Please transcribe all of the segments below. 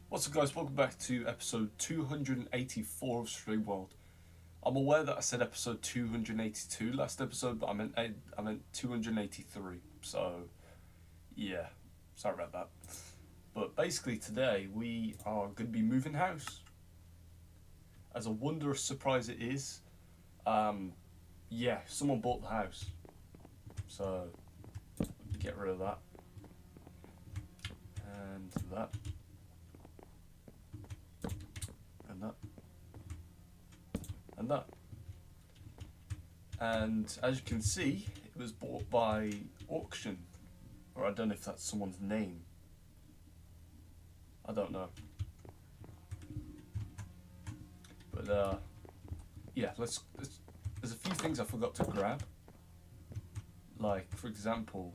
What's up, guys? Welcome back to episode 284 of Streamworld. I'm aware that I said episode 282 last episode, but I meant 283. So, yeah, sorry about that. But basically, today we are going to be moving house. As a wondrous surprise it is, someone bought the house. So, get rid of that. And that. And that. And that. And as you can see, it was bought by auction. Or I don't know if that's someone's name. I don't know. But let's there's a few things I forgot to grab. Like, for example,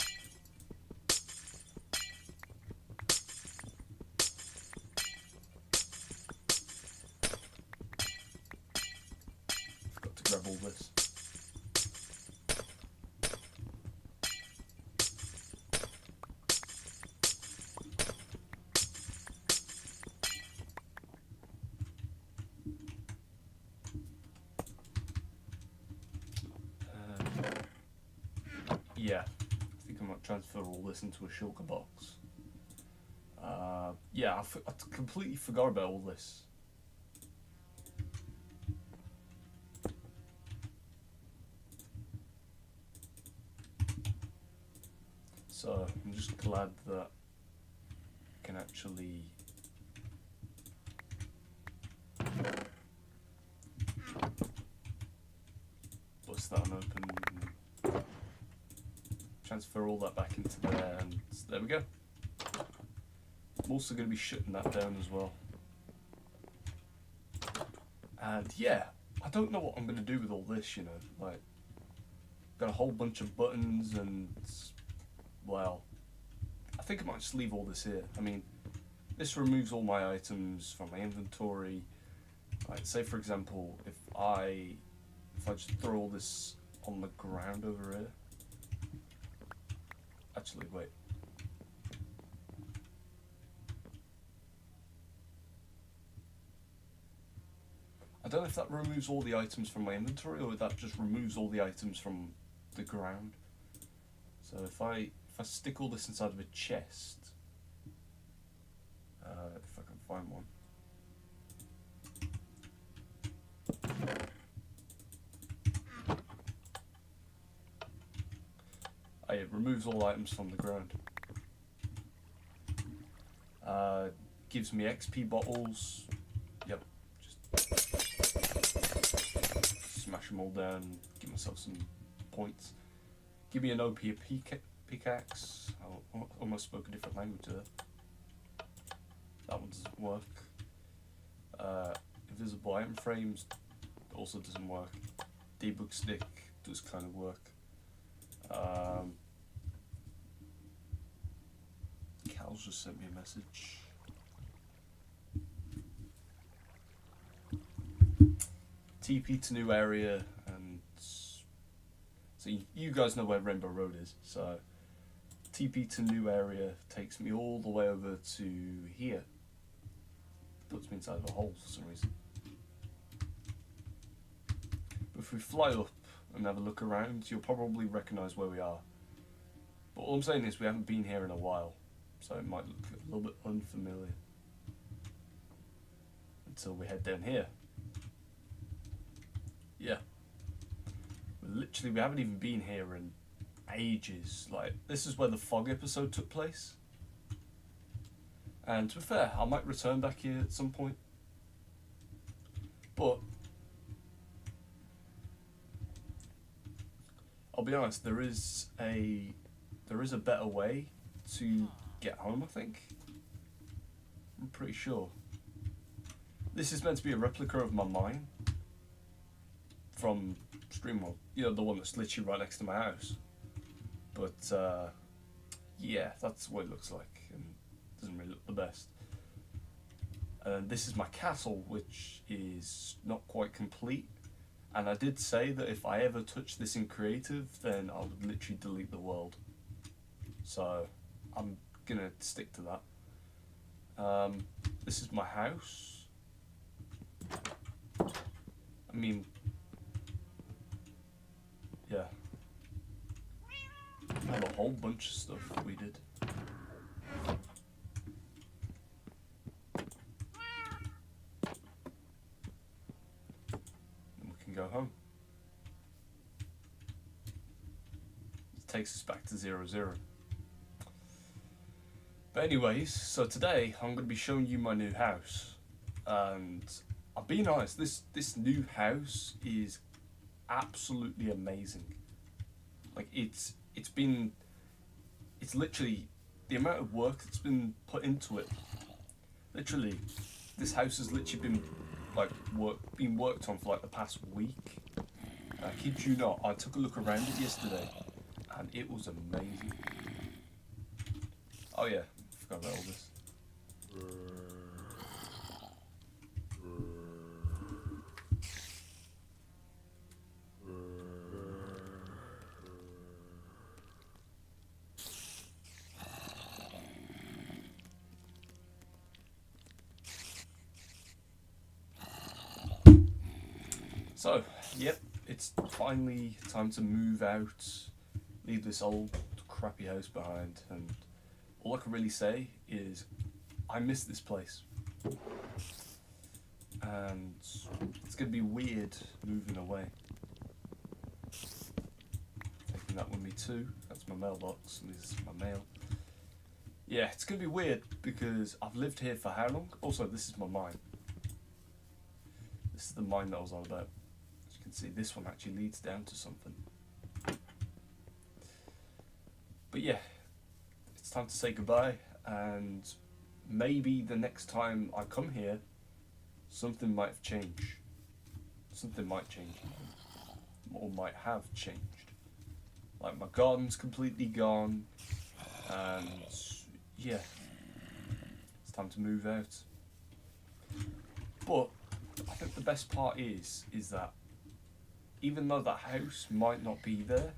forgot to grab all this. I think I might transfer all this into a shulker box. I completely forgot about all this. So I'm just glad that I can actually bust that one open, transfer all that back into there, and there we go. I'm also going to be shutting that down as well. And I don't know what I'm going to do with all this, like, got a whole bunch of buttons and, well, I think I might just leave all this here. I mean, this removes all my items from my inventory. Like, say for example, if I just throw all this on the ground over here. Actually, wait. I don't know if that removes all the items from my inventory or if that just removes all the items from the ground. So if I stick all this inside of a chest, if I can find one. It removes all items from the ground. Gives me XP bottles. Yep, just smash them all down, give myself some points. Give me an OP pickaxe. I almost spoke a different language there. That one doesn't work. Invisible item frames also doesn't work. Debug stick does kind of work. Cal's just sent me a message. TP to new area, and so you guys know where Rainbow Road is, so TP to new area takes me all the way over to here. Puts me inside of a hole for some reason. But if we fly up and have a look around, you'll probably recognise where we are. But all I'm saying is we haven't been here in a while, so it might look a little bit unfamiliar until we head down here. Yeah. We haven't even been here in ages. Like, this is where the fog episode took place. And to be fair, I might return back here at some point. But I'll be honest, there is a better way to get home, I think. I'm pretty sure. This is meant to be a replica of my mine from Streamworld, the one that's literally right next to my house. But that's what it looks like, and it doesn't really look the best. And this is my castle, which is not quite complete. And I did say that if I ever touch this in creative, then I would literally delete the world. So I'm gonna stick to that. This this is my house. I mean, yeah. I have a whole bunch of stuff we did. And we can go home. It takes us back to 0, 0. But anyways, so today I'm going to be showing you my new house. And I'll be honest, this new house is absolutely amazing. Like it's literally the amount of work that's been put into it. Literally, this house has literally been like worked on for like the past week. I kid you not, I took a look around it yesterday, and it was amazing. Oh yeah, I forgot about all this. So, yep, it's finally time to move out, leave this old crappy house behind, and all I can really say is I miss this place. And it's going to be weird moving away. Taking that with me too, that's my mailbox, and this is my mail. Yeah, it's going to be weird because I've lived here for how long? Also, this is my mine. This is the mine that I was on about. As you can see, this one actually leads down to something. But yeah, it's time to say goodbye, and maybe the next time I come here, something might change. Something might change, or might have changed. Like my garden's completely gone, and yeah, it's time to move out. But I think the best part is that even though that house might not be there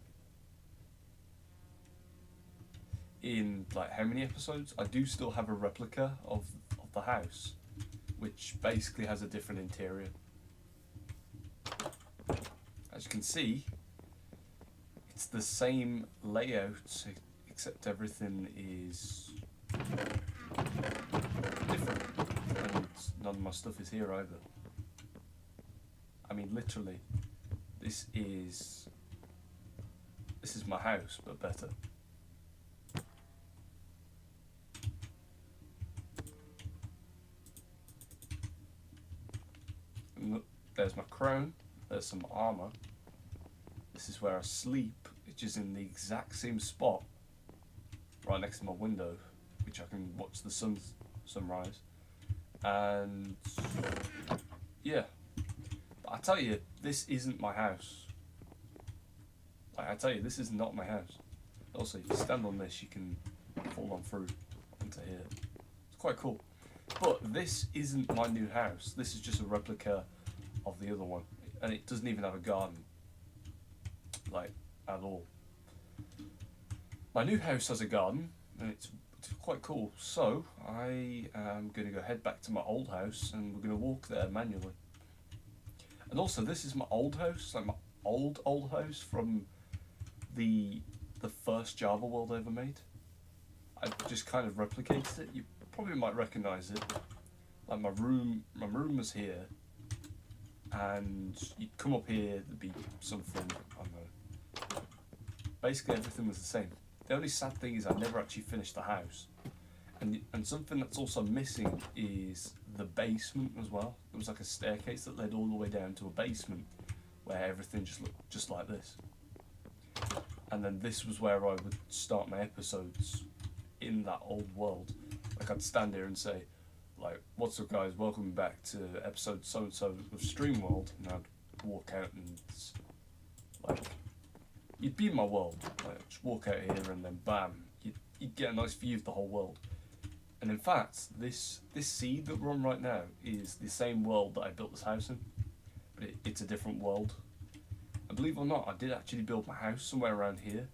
in like how many episodes, I do still have a replica of the house, which basically has a different interior. As you can see, it's the same layout, except everything is different, and none of my stuff is here either. I mean, literally, this is my house, but better. And look, there's my crown, there's some armour. This is where I sleep, which is in the exact same spot, right next to my window, which I can watch the sunrise. And yeah, but I tell you, this isn't my house. Like, I tell you, this is not my house. Also, if you stand on this, you can fall on through into here. It's quite cool. But this isn't my new house. This is just a replica of the other one, and it doesn't even have a garden, like, at all. My new house has a garden, and it's quite cool. So I am going to go head back to my old house, and we're going to walk there manually. And also, this is my old house, like my old house from the first Java world I ever made. I just kind of replicated it. You probably might recognise it. Like my room was here, and you'd come up here, there'd be something, I don't know. Basically everything was the same. The only sad thing is I never actually finished the house. And something that's also missing is the basement as well. There was like a staircase that led all the way down to a basement where everything just looked just like this. And then this was where I would start my episodes in that old world. Like I'd stand here and say, like, what's up guys, welcome back to episode so-and-so of Streamworld, and I'd walk out and, like, you'd be in my world, like, just walk out here and then bam, you'd get a nice view of the whole world. And in fact, this seed that we're on right now is the same world that I built this house in, but it's a different world. And believe it or not, I did actually build my house somewhere around here,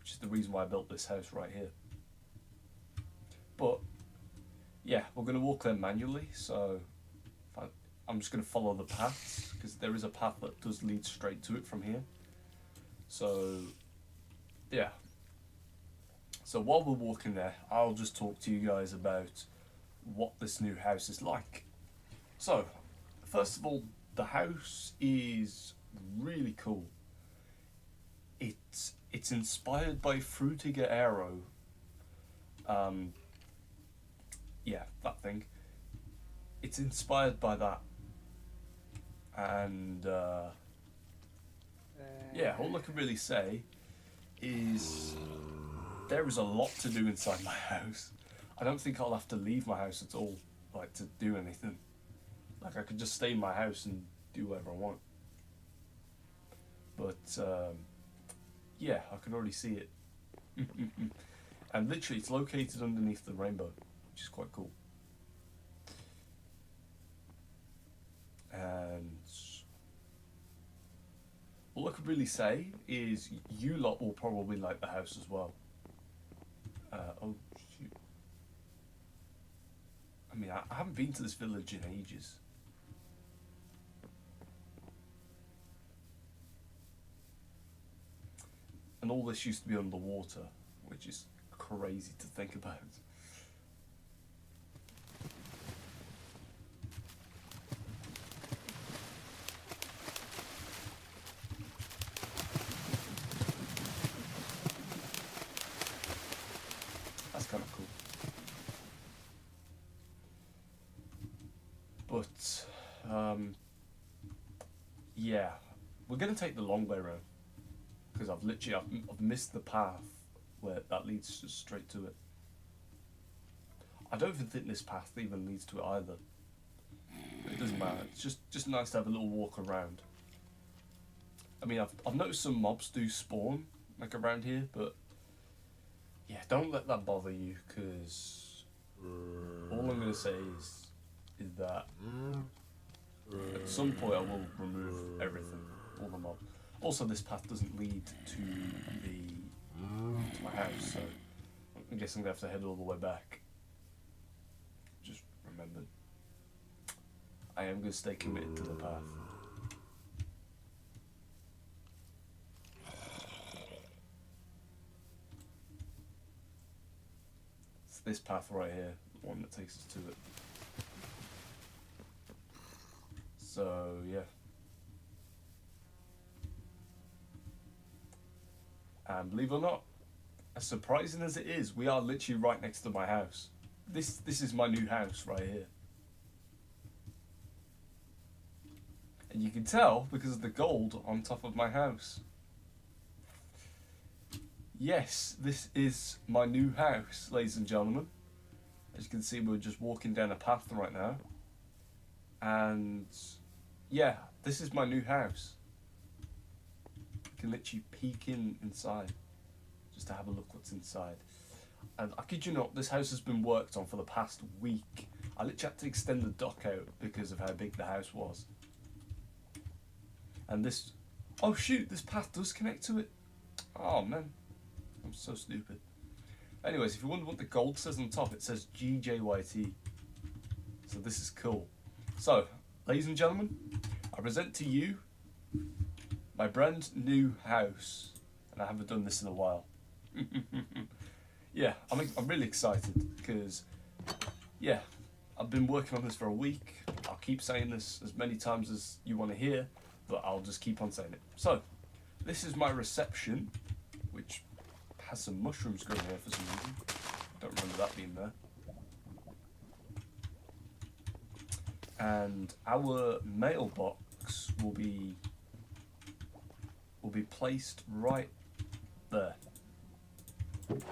which is the reason why I built this house right here. But yeah, we're gonna walk there manually. So I, I'm just gonna follow the paths because there is a path that does lead straight to it from here. So yeah. So while we're walking there, I'll just talk to you guys about what this new house is like. So, first of all, the house is really cool. It's inspired by Frutiger Aero. Um, yeah, that thing. It's inspired by that, and yeah, all I can really say is there is a lot to do inside my house. I don't think I'll have to leave my house at all, like to do anything. Like I could just stay in my house and do whatever I want. But yeah, I can already see it. And literally, it's located underneath the rainbow, which is quite cool. And all I could really say is you lot will probably like the house as well. Oh shoot! I mean, I haven't been to this village in ages. And all this used to be underwater, which is crazy to think about. That's kind of cool. But yeah, we're gonna take the long way around because I've missed the path where that leads straight to it. I don't even think this path even leads to it either. But it doesn't matter. It's just nice to have a little walk around. I mean, I've noticed some mobs do spawn like around here, but yeah, don't let that bother you because all I'm gonna say is that at some point I will remove everything, all the mobs. Also, this path doesn't lead to my house, so I guess I'm gonna have to head all the way back. Just remember, I am gonna stay committed to the path. It's this path right here, the one that takes us to it. So yeah. And believe it or not, as surprising as it is, we are literally right next to my house. This is my new house right here. And you can tell because of the gold on top of my house. Yes, this is my new house, ladies and gentlemen. As you can see, we're just walking down a path right now. And yeah, this is my new house. You can literally peek inside just to have a look what's inside. And I kid you not, this house has been worked on for the past week. I literally had to extend the dock out because of how big the house was. And this, oh shoot, this path does connect to it. Oh man, I'm so stupid. Anyways, if you wonder what the gold says on top, it says GJYT. So this is cool. So, ladies and gentlemen, I present to you my brand new house. And I haven't done this in a while. Yeah, I'm really excited because, yeah, I've been working on this for a week. I'll keep saying this as many times as you want to hear, but I'll just keep on saying it. So, this is my reception, which has some mushrooms growing here for some reason. Don't remember that being there. And our mailbox will be placed right there. And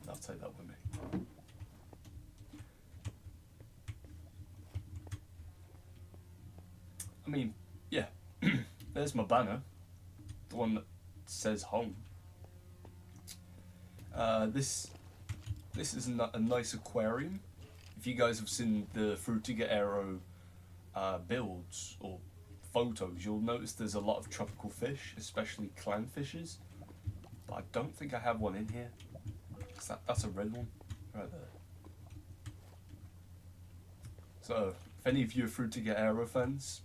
I'll take that with me. I mean, yeah, there's my banner, the one that says home. This is a nice aquarium. If you guys have seen the Frutiger Aero builds or photos, you'll notice there's a lot of tropical fish, especially clownfishes. but I don't think I have one in here. That's a red one right there. So if any of you are Fruitiger Aero fans,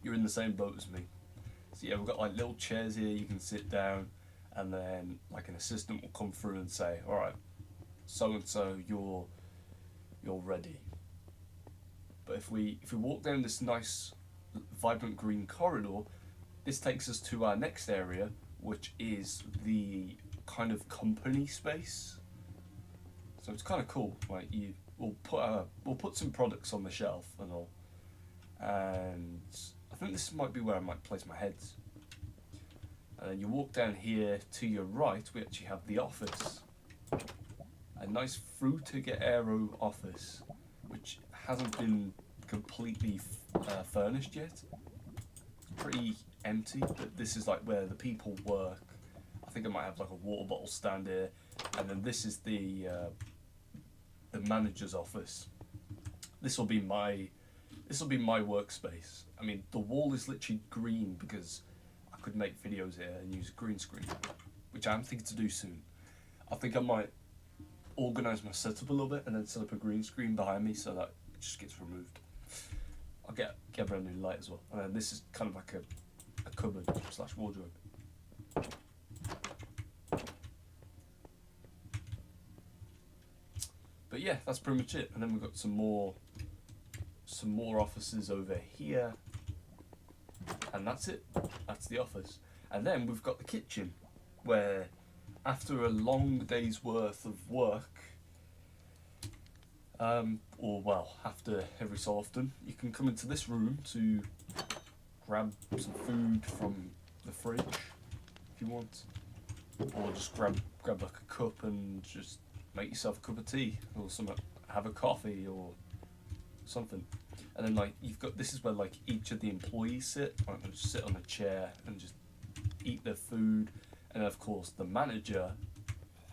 you're in the same boat as me. So yeah, we've got like little chairs here, you can sit down, and then like an assistant will come through and say, all right, so and so, you're ready. But if we walk down this nice vibrant green corridor, this takes us to our next area, which is the kind of company space. So it's kind of cool. Like we'll put some products on the shelf and all, and I think this might be where I might place my heads. And then you walk down here to your right, we actually have the office. A nice Fruitiger Aero office, which hasn't been completely furnished yet. It's pretty empty, but this is like where the people work. I think I might have like a water bottle stand here, and then this is the manager's office. This will be my workspace. I mean, the wall is literally green because I could make videos here and use a green screen, which I'm thinking to do soon. I think I might organise my setup a little bit and then set up a green screen behind me so that it just gets removed. I'll get a brand new light as well. And then this is kind of like a cupboard / wardrobe. But yeah, that's pretty much it. And then we've got some more offices over here. And that's it. That's the office. And then we've got the kitchen, where after a long day's worth of work, or well, after every so often, you can come into this room to grab some food from the fridge if you want, or just grab like a cup and just make yourself a cup of tea or something, have a coffee or something. And then like this is where like each of the employees sit. Like they just sit on a chair and just eat their food. And of course the manager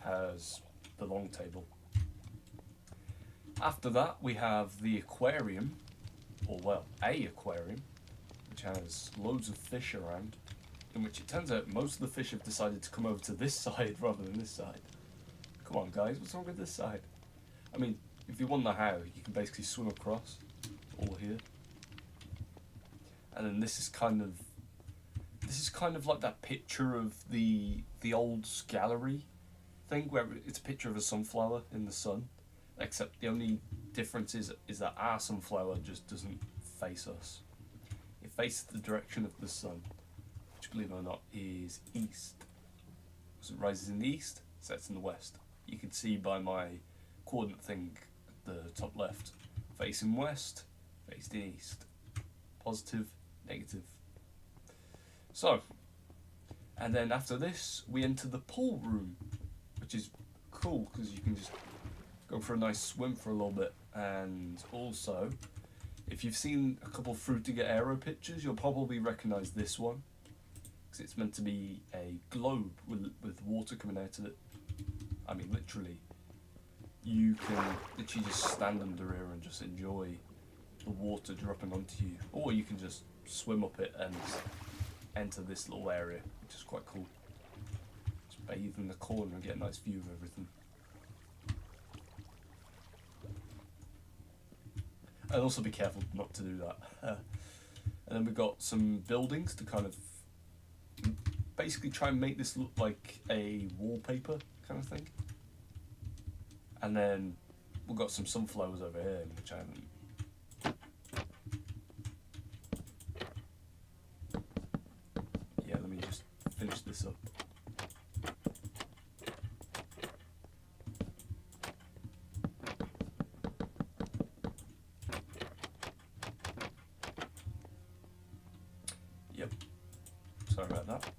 has the long table. After that we have the aquarium, or well, a aquarium, which has loads of fish around, in which it turns out most of the fish have decided to come over to this side rather than this side. Come on guys, what's wrong with this side? I mean, if you wonder how, you can basically swim across, all here. And then this is kind of like that picture of the old gallery thing, where it's a picture of a sunflower in the sun, except the only difference is that our sunflower just doesn't face us. It faces the direction of the sun, which, believe it or not, is east. So it rises in the east, sets in the west. You can see by my coordinate thing at the top left, facing west, facing east, positive, negative. So, and then after this we enter the pool room, which is cool because you can just go for a nice swim for a little bit. And also, if you've seen a couple of Fruitiger Aero pictures, you'll probably recognise this one, because it's meant to be a globe with water coming out of it. I mean, literally, you can literally just stand under here and just enjoy the water dropping onto you, or you can just swim up it and enter this little area, which is quite cool. Just bathe in the corner and get a nice view of everything. And also be careful not to do that. And then we've got some buildings to kind of basically try and make this look like a wallpaper kind of thing. And then we've got some sunflowers over here, which I haven't. Yeah, let me just finish this up. Yep, sorry about that.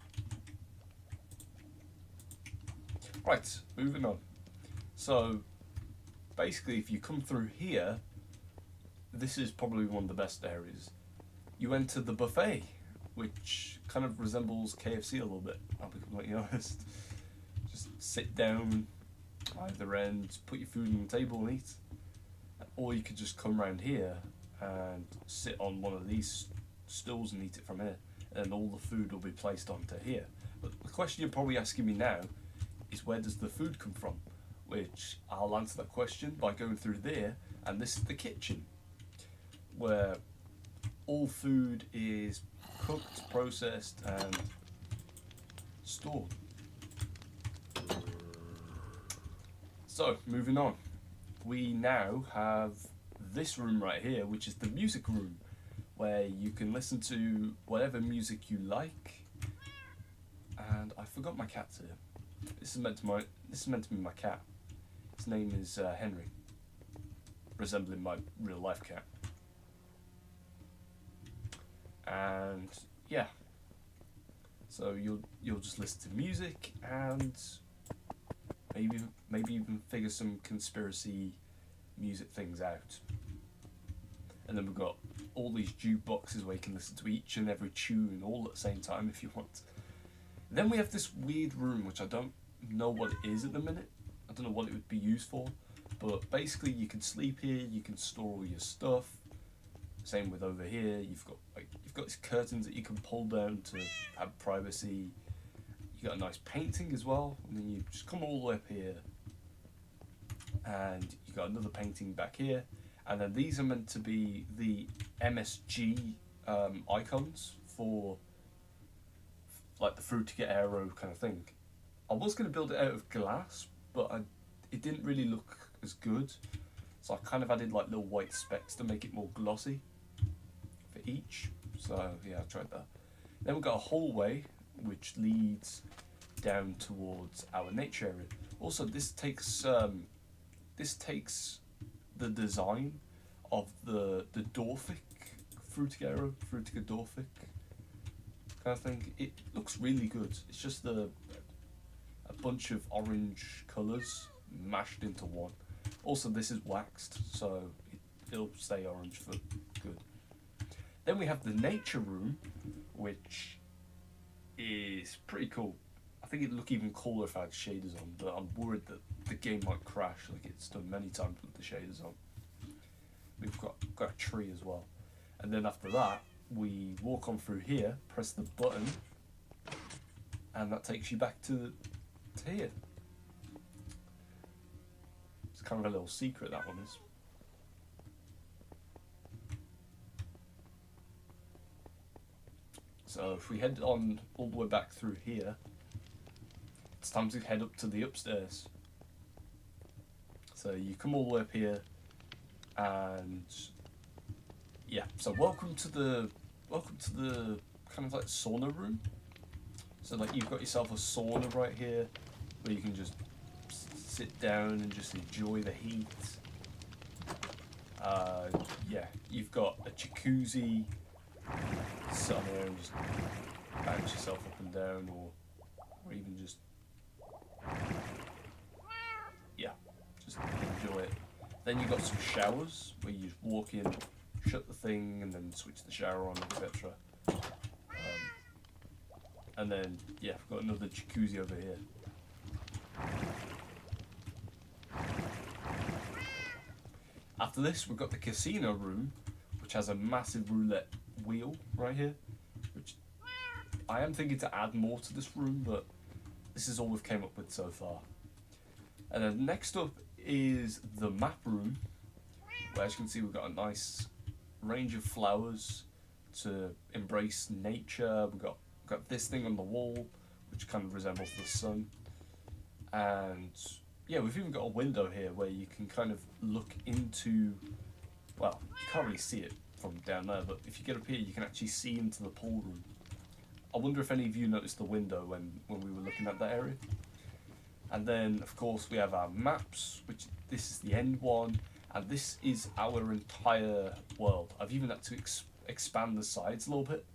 Right, moving on. So, basically, if you come through here, this is probably one of the best areas. You enter the buffet, which kind of resembles KFC a little bit, I'll be completely honest. Just sit down, either end, put your food on the table and eat. Or you could just come around here and sit on one of these stools and eat it from here. And all the food will be placed onto here. But the question you're probably asking me now is, where does the food come from? Which I'll answer that question by going through there, and this is the kitchen, where all food is cooked, processed, and stored. So, moving on. We now have this room right here, which is the music room, where you can listen to whatever music you like. And I forgot my cat's here. This is meant to be my cat. His name is Henry, resembling my real life cat. And yeah, so you'll just listen to music and maybe even figure some conspiracy music things out. And then we've got all these jukeboxes where you can listen to each and every tune all at the same time if you want. Then we have this weird room which I don't know what it is at the minute. I don't know what it would be used for, but basically you can sleep here, you can store all your stuff. Same with over here. You've got these curtains that you can pull down to have privacy. You got a nice painting as well, and then you just come all the way up here, and you got another painting back here, and then these are meant to be the MSG icons for like the Fruitiger Aero kind of thing. I was going to build it out of glass, but it didn't really look as good, so I kind of added like little white specks to make it more glossy for each. So yeah, I tried that. Then we've got a hallway which leads down towards our nature area. Also, this takes the design of the Dorfic Fruitiger Dorfic kind of thing. It looks really good. It's just a bunch of orange colours mashed into one. Also, this is waxed, so it'll stay orange for good. Then we have the nature room, which is pretty cool. I think it'd look even cooler if I had shaders on, but I'm worried that the game might crash like it's done many times with the shaders on. We've got a tree as well. And then after that, we walk on through here, press the button, and that takes you back to here. It's kind of a little secret, that one is. So if we head on all the way back through here, it's time to head up to the upstairs. So you come all the way up here, and yeah. So welcome to the kind of like sauna room. So like you've got yourself a sauna right here, where you can just sit down and just enjoy the heat. Yeah, you've got a jacuzzi. Sit on there and just bounce yourself up and down, or even just just enjoy it. Then you've got some showers where you just walk in, shut the thing, and then switch the shower on, etc. And then yeah, we've got another jacuzzi over here. After this, we've got the casino room, which has a massive roulette wheel right here, which I am thinking to add more to this room, but this is all we've came up with so far. And then next up is the map room, where as you can see we've got a nice range of flowers to embrace nature. We've got this thing on the wall which kind of resembles the sun, and yeah, we've even got a window here where you can kind of look into, well, you can't really see it from down there, but if you get up here you can actually see into the pool room. I wonder if any of you noticed the window when we were looking at that area. And then of course we have our maps, which this is the end one, and this is our entire world. I've even had to expand the sides a little bit,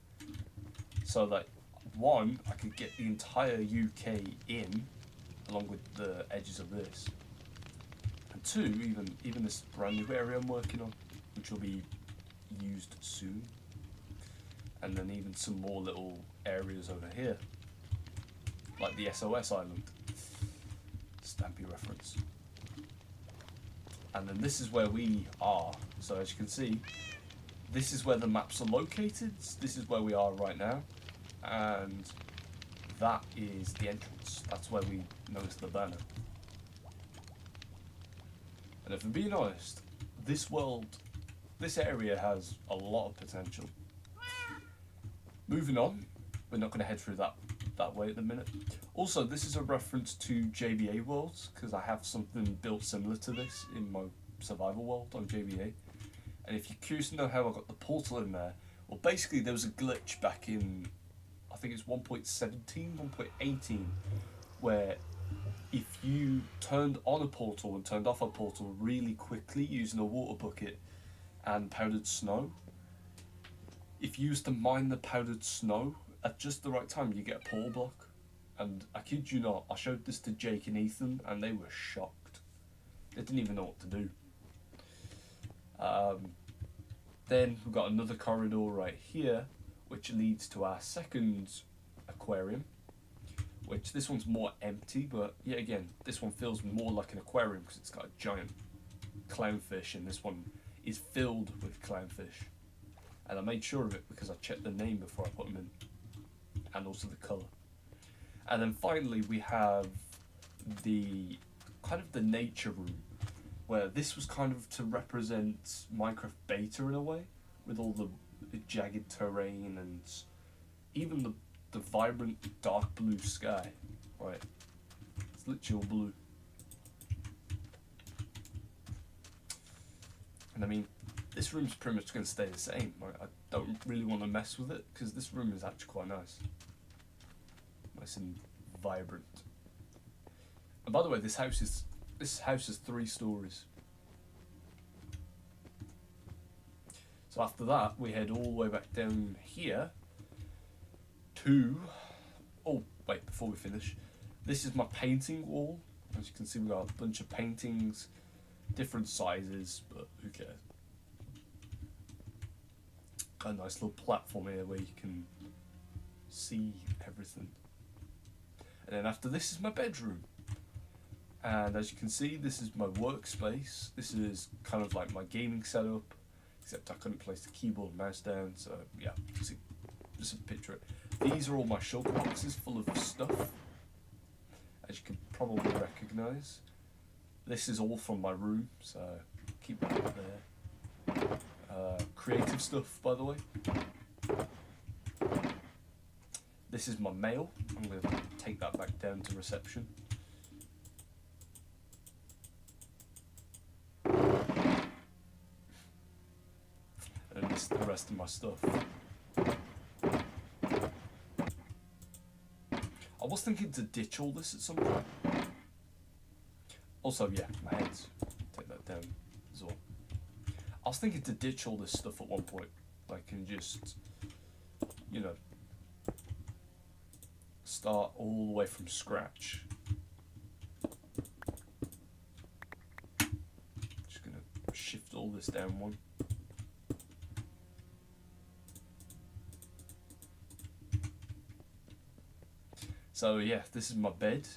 so that one, I could get the entire UK in along with the edges of this, and two, even this brand new area I'm working on, which will be used soon. And then even some more little areas over here, like the SOS Island. Stampy reference. And then this is where we are. So as you can see, this is where the maps are located. This is where we are right now. And that is the entrance. That's where we noticed the banner. And if I'm being honest, this world, this area has a lot of potential. Moving on, we're not going to head through that way at the minute. Also, this is a reference to JBA worlds, because I have something built similar to this in my survival world on JBA. And if you're curious to know how I got the portal in there, well, basically there was a glitch back in, I think it's 1.17, 1.18, where if you turned on a portal and turned off a portal really quickly using a water bucket and powdered snow, if you used to mine the powdered snow at just the right time, you get a portal block. And I kid you not, I showed this to Jake and Ethan and they were shocked. They didn't even know what to do. Then we've got another corridor right here, which leads to our second aquarium, which this one's more empty, but yet again, this one feels more like an aquarium because it's got a giant clownfish, and this one is filled with clownfish. And I made sure of it because I checked the name before I put them in, and also the colour. And then finally we have the kind of the nature room, where this was kind of to represent Minecraft beta in a way, with all the jagged terrain and even the vibrant dark blue sky. Right, it's literally all blue. And I mean, this room's pretty much going to stay the same. I don't really want to mess with it because this room is actually quite nice. Nice and vibrant. And by the way, this house is 3 stories. So after that, we head all the way back down here to... Oh, wait, before we finish. This is my painting wall. As you can see, we've got a bunch of paintings, different sizes, but who cares? Got a nice little platform here where you can see everything. And then after this is my bedroom. And as you can see, this is my workspace. This is kind of like my gaming setup, except I couldn't place the keyboard and mouse down, so yeah, just picture it. These are all my shulker boxes full of stuff, as you can probably recognise. This is all from my room, so keep that up there. Creative stuff, by the way. This is my mail. I'm going to take that back down to reception. And this is the rest of my stuff. I was thinking to ditch all this at some point. Also, yeah, my heads. Take that down as well. I was thinking to ditch all this stuff at one point. Like, and just, you know, start all the way from scratch. Just gonna shift all this down one. So yeah, this is my bed.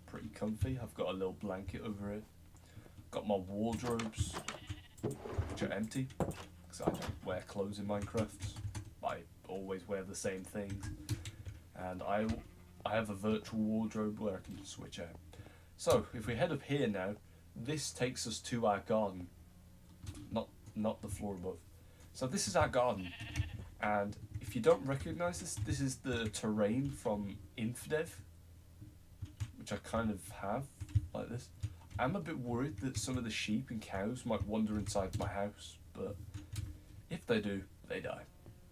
Pretty comfy. I've got a little blanket over it. Got my wardrobes, which are empty, because I don't wear clothes in Minecraft. I always wear the same things. And I have a virtual wardrobe where I can switch out. So if we head up here now, this takes us to our garden, not the floor above. So this is our garden, and if you don't recognise this, this is the terrain from Infdev, which I kind of have like this. I'm a bit worried that some of the sheep and cows might wander inside my house, but if they do, they die.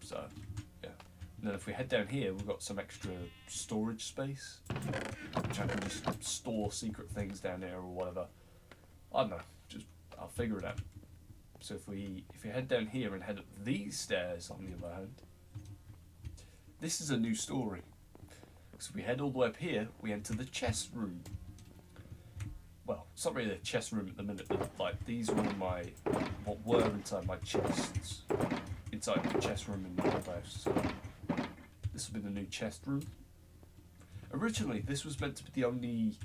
So yeah. And then if we head down here, we've got some extra storage space, which I can just store secret things down there or whatever. I don't know, I'll figure it out. So if we head down here and head up these stairs, on the other hand, this is a new story. So if we head all the way up here, we enter the chest room. Well, it's not really a chest room at the minute, but like these are all what were inside my chests, inside the chest room in my old house. So this will be the new chest room. Originally, this was meant to be the only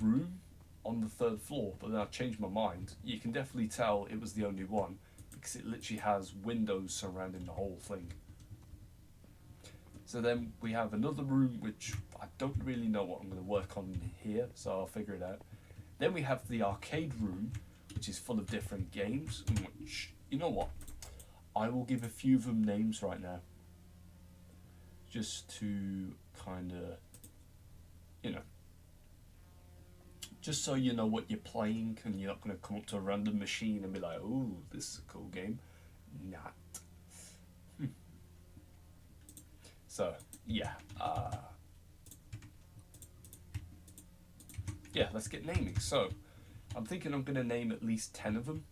room on the 3rd floor, but then I changed my mind. You can definitely tell it was the only one because it literally has windows surrounding the whole thing. So then we have another room which I don't really know what I'm going to work on here, so I'll figure it out. Then we have the arcade room, which is full of different games, in which, you know what, I will give a few of them names right now, just to kind of, you know, just so you know what you're playing, and you're not going to come up to a random machine and be like, "Ooh, this is a cool game." Not. So yeah, yeah. Let's get naming. So I'm thinking I'm going to name at least 10 of them.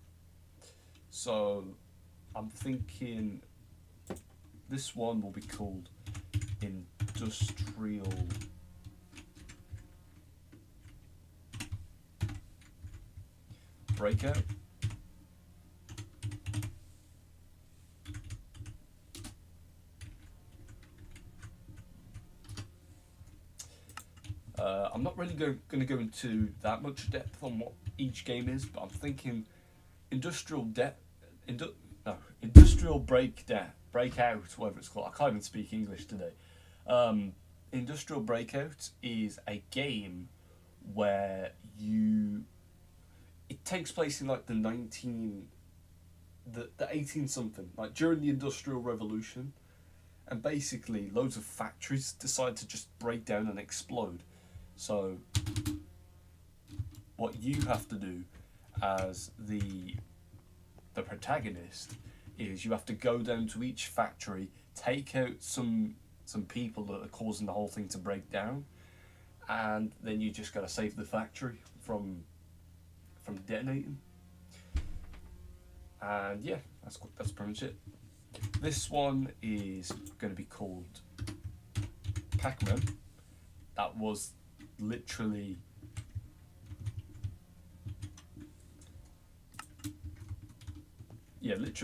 So I'm thinking this one will be called Industrial Breakout. I'm not really going to go into that much depth on what each game is, but I'm thinking Industrial Breakout, whatever it's called. I can't even speak English today. Industrial Breakout is a game where it takes place in like the 18 something, like during the Industrial Revolution, and basically loads of factories decide to just break down and explode. So what you have to do as the protagonist is you have to go down to each factory, take out some people that are causing the whole thing to break down, and then you just gotta save the factory from detonating. And yeah, that's pretty much it. This one is going to be called Pac-Man. That was literally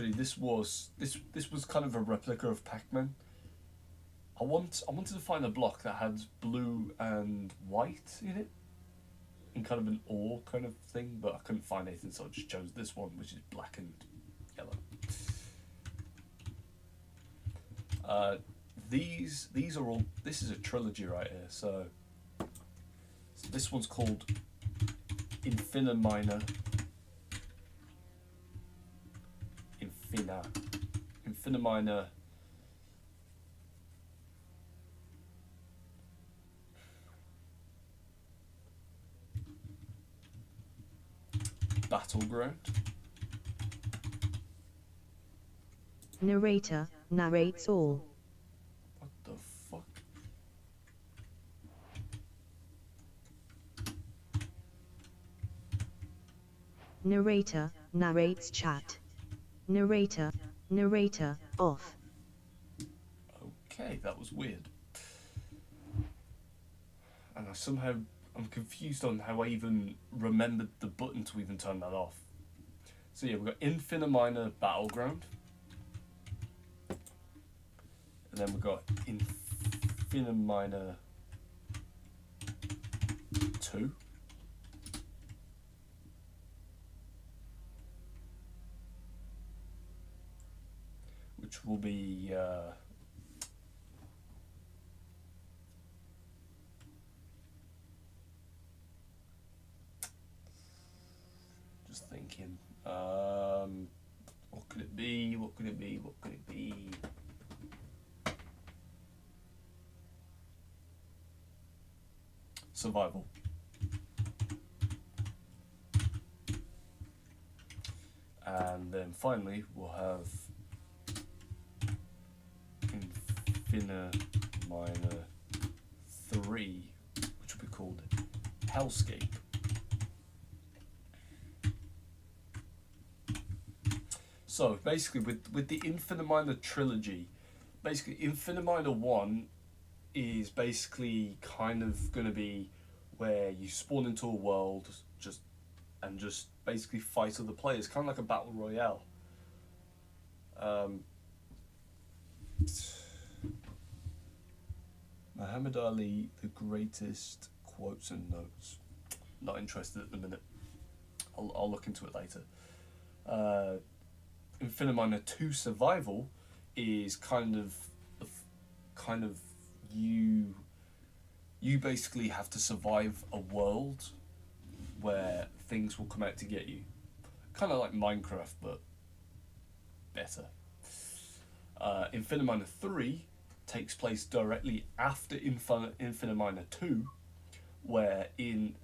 this was kind of a replica of Pac-Man. I wanted to find a block that had blue and white in it, in kind of an ore kind of thing, but I couldn't find anything, so I just chose this one, which is black and yellow. These are all. This is a trilogy right here. So this one's called Infiniminer. Infiniminer. Battleground. Narrator narrates all. What the fuck? Narrator narrates chat. Narrator off. Okay, that was weird. And I'm confused on how I even remembered the button to even turn that off. So yeah, we've got Infiniminer Battleground. And then we've got Infiniminer 2. Which will be just thinking, what could it be? Survival. And then finally we'll have Infiniminer 3, which will be called Hellscape. So basically with the Infiniminer trilogy, basically Infiniminer 1 is basically kind of going to be where you spawn into a world just basically fight other players, kind of like a battle royale. Muhammad Ali, the greatest quotes and notes. Not interested at the minute. I'll look into it later. Infiniminer 2 Survival is kind of kind of you basically have to survive a world where things will come out to get you. Kind of like Minecraft, but better. Infiniminer 3 takes place directly after Infiniminer 2, where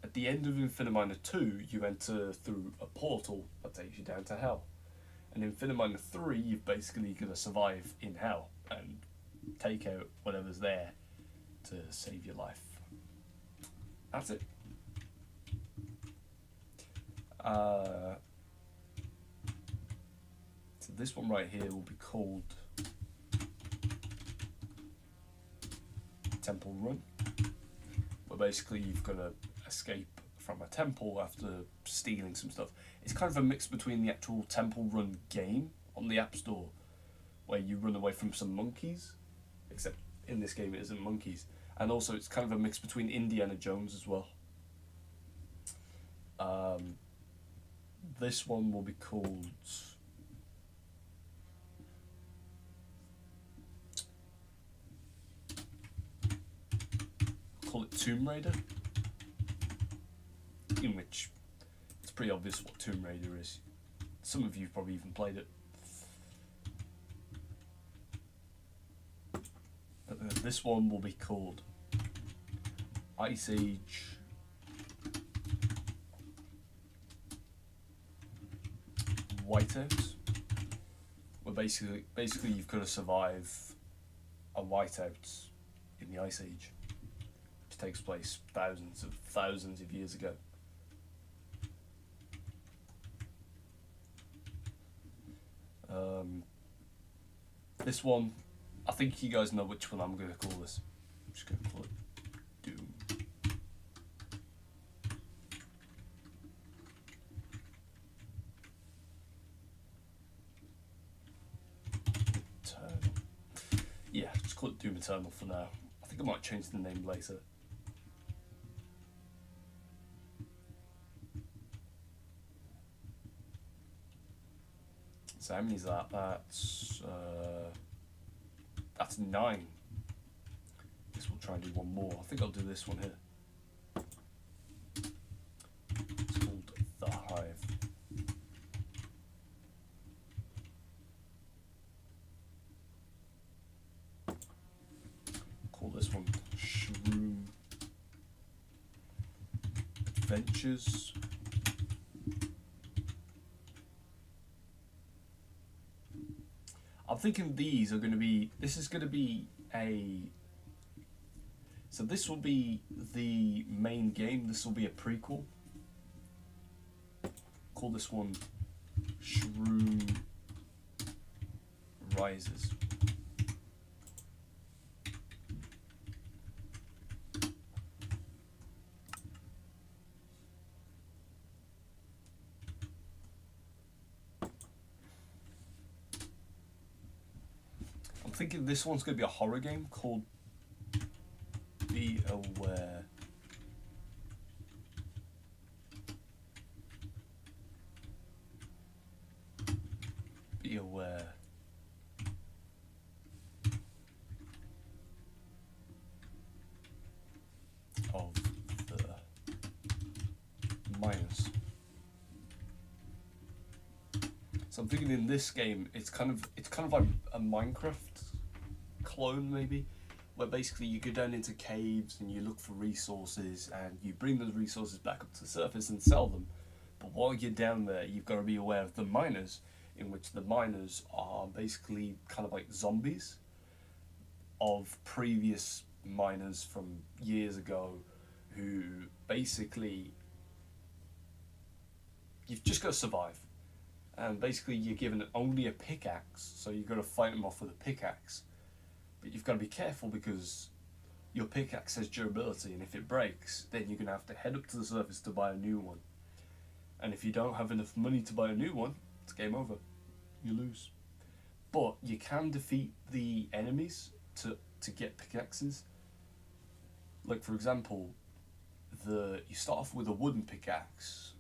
at the end of Infiniminer 2 you enter through a portal that takes you down to hell. And in Infiniminer 3 you've basically got to survive in hell and take out whatever's there to save your life. That's it. So this one right here will be called Temple Run, where basically you've got to escape from a temple after stealing some stuff. It's kind of a mix between the actual Temple Run game on the App Store, where you run away from some monkeys, except in this game it isn't monkeys, and also it's kind of a mix between Indiana Jones as well. This one will be called Tomb Raider, in which it's pretty obvious what Tomb Raider is. Some of you probably even played it. This one will be called Ice Age Whiteout, where basically you've got to survive a whiteout in the Ice Age, which takes place thousands of years ago. This one, I think you guys know which one I'm going to call this. I'm just going to call it Doom. Eternal. Yeah, just call it Doom Eternal for now. I think I might change the name later. So how many is that? That's 9. Guess we'll try and do one more. I think I'll do this one here. It's called The Hive. Call this one Shroom Adventures. I'm thinking these are going to be, this is going to be so this will be the main game, this will be a prequel. Call this one Shroom Rises. I'm thinking this one's going to be a horror game called Be Aware. Be aware of the miners. So I'm thinking in this game it's kind of like a Minecraft clone maybe, where basically you go down into caves and you look for resources and you bring those resources back up to the surface and sell them. But while you're down there, you've got to be aware of the miners, in which the miners are basically kind of like zombies of previous miners from years ago, who basically you've just got to survive. And basically you're given only a pickaxe, so you've got to fight them off with a pickaxe. But you've got to be careful because your pickaxe has durability, and if it breaks, then you're going to have to head up to the surface to buy a new one. And if you don't have enough money to buy a new one, it's game over. You lose. But you can defeat the enemies to get pickaxes. Like for example, you start off with a wooden pickaxe,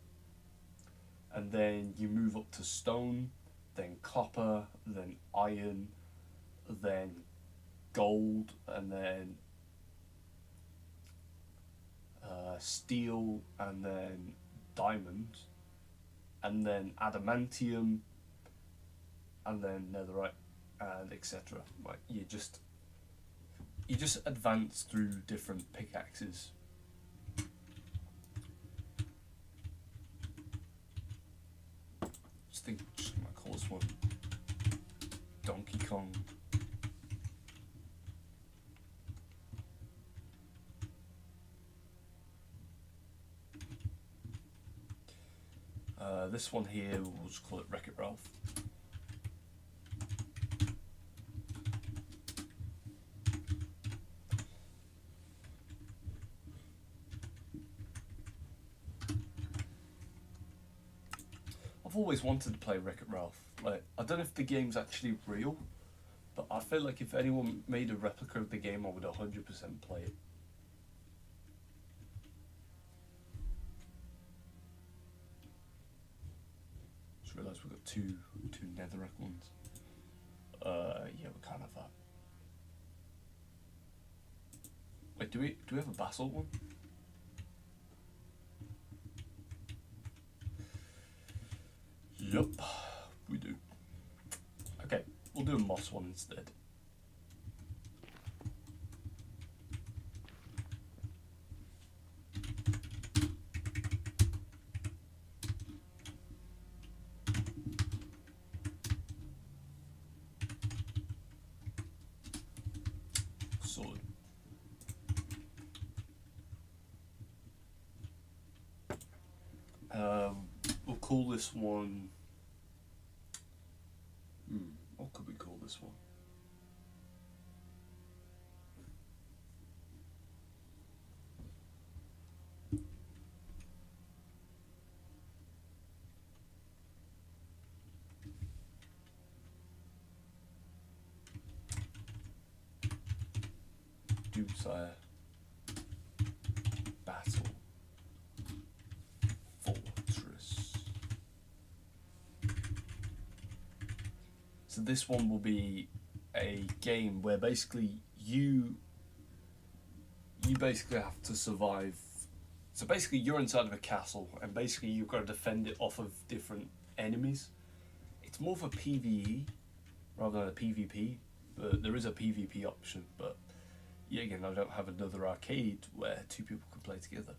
and then you move up to stone, then copper, then iron, then gold, and then steel, and then diamond, and then adamantium, and then netherite, and etc. Like you just advance through different pickaxes. Just think, just gonna call this one Donkey Kong. This one here, we'll just call it Wreck-It Ralph. I've always wanted to play Wreck-It Ralph. Like, I don't know if the game's actually real, but I feel like if anyone made a replica of the game, I would 100% play it. Just realised we've got two netherrack ones. Yeah, we can't have that. Wait, do we have a basalt one? Yup, we do. Okay, we'll do a moss one instead. Sword. We'll call this one. What could we call this one? Doomsire Battle Fortress. So this one will be a game where basically you basically have to survive. So basically you're inside of a castle and basically you've got to defend it off of different enemies. It's more of a PvE rather than a PvP, but there is a PvP option, but yeah, again, I don't have another arcade where two people can play together.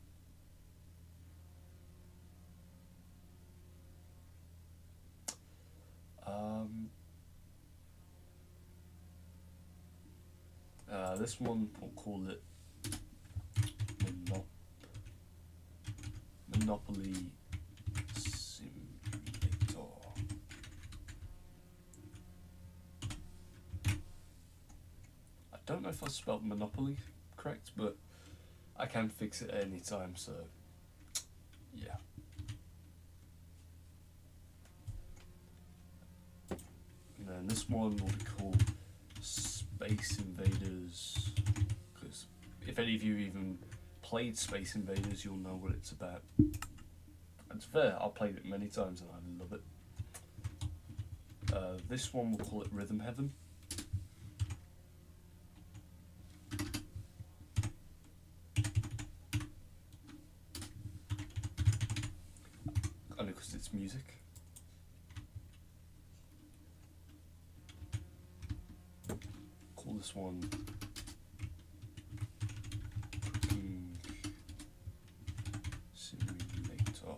This one, we'll call it Monopoly Simulator. I don't know if I spelled Monopoly correct, but I can fix it at any time, so yeah. And then this one will be called Space Invaders, because if any of you even played Space Invaders, you'll know what it's about. And it's fair, I've played it many times and I love it. This one we'll call it Rhythm Heaven. Only because it's music. Call this one Cooking Simulator.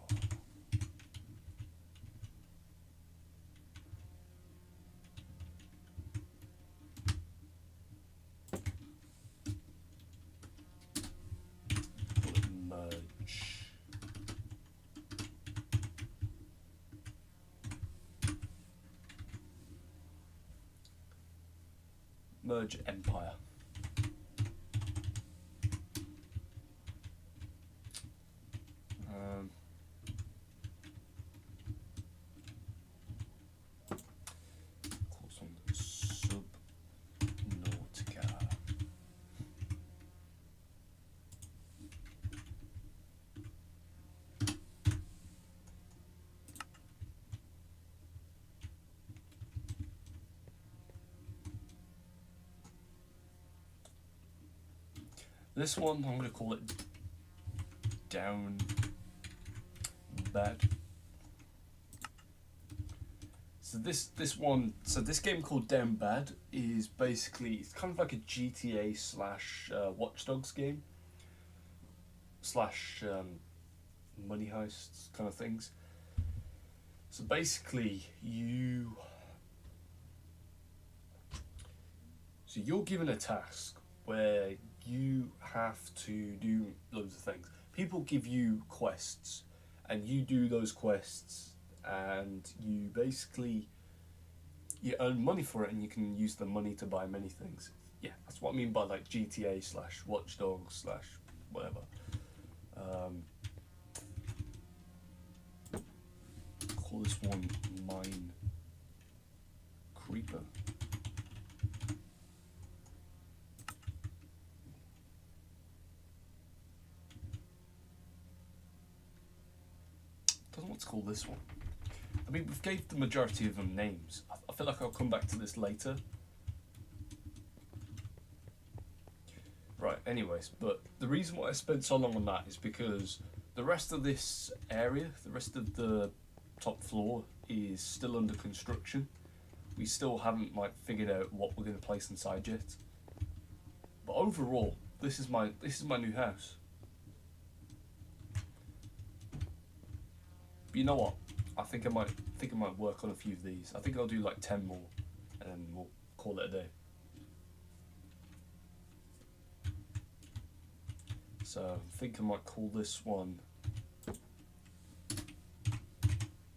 Call it Merge. Merge Empire. Call this one Subnautica. This one, I'm going to call it Down Bad. So this game called Down Bad is basically, it's kind of like a GTA slash Watch Dogs game slash money heists kind of things. So basically you're given a task where you have to do loads of things. People give you quests and you do those quests, and you basically you earn money for it, and you can use the money to buy many things. Yeah, that's what I mean by like GTA slash Watch Dogs slash whatever. Call this one Mine Creeper. Don't know what to call this one. I mean, we've gave the majority of them names. I feel like I'll come back to this later. Right, anyways, but the reason why I spent so long on that is because the rest of this area, the rest of the top floor is still under construction. We still haven't like figured out what we're going to place inside yet. But overall, this is my new house. But you know what? I think I might work on a few of these. I think I'll do like 10 more, and then we'll call it a day. So I think I might call this one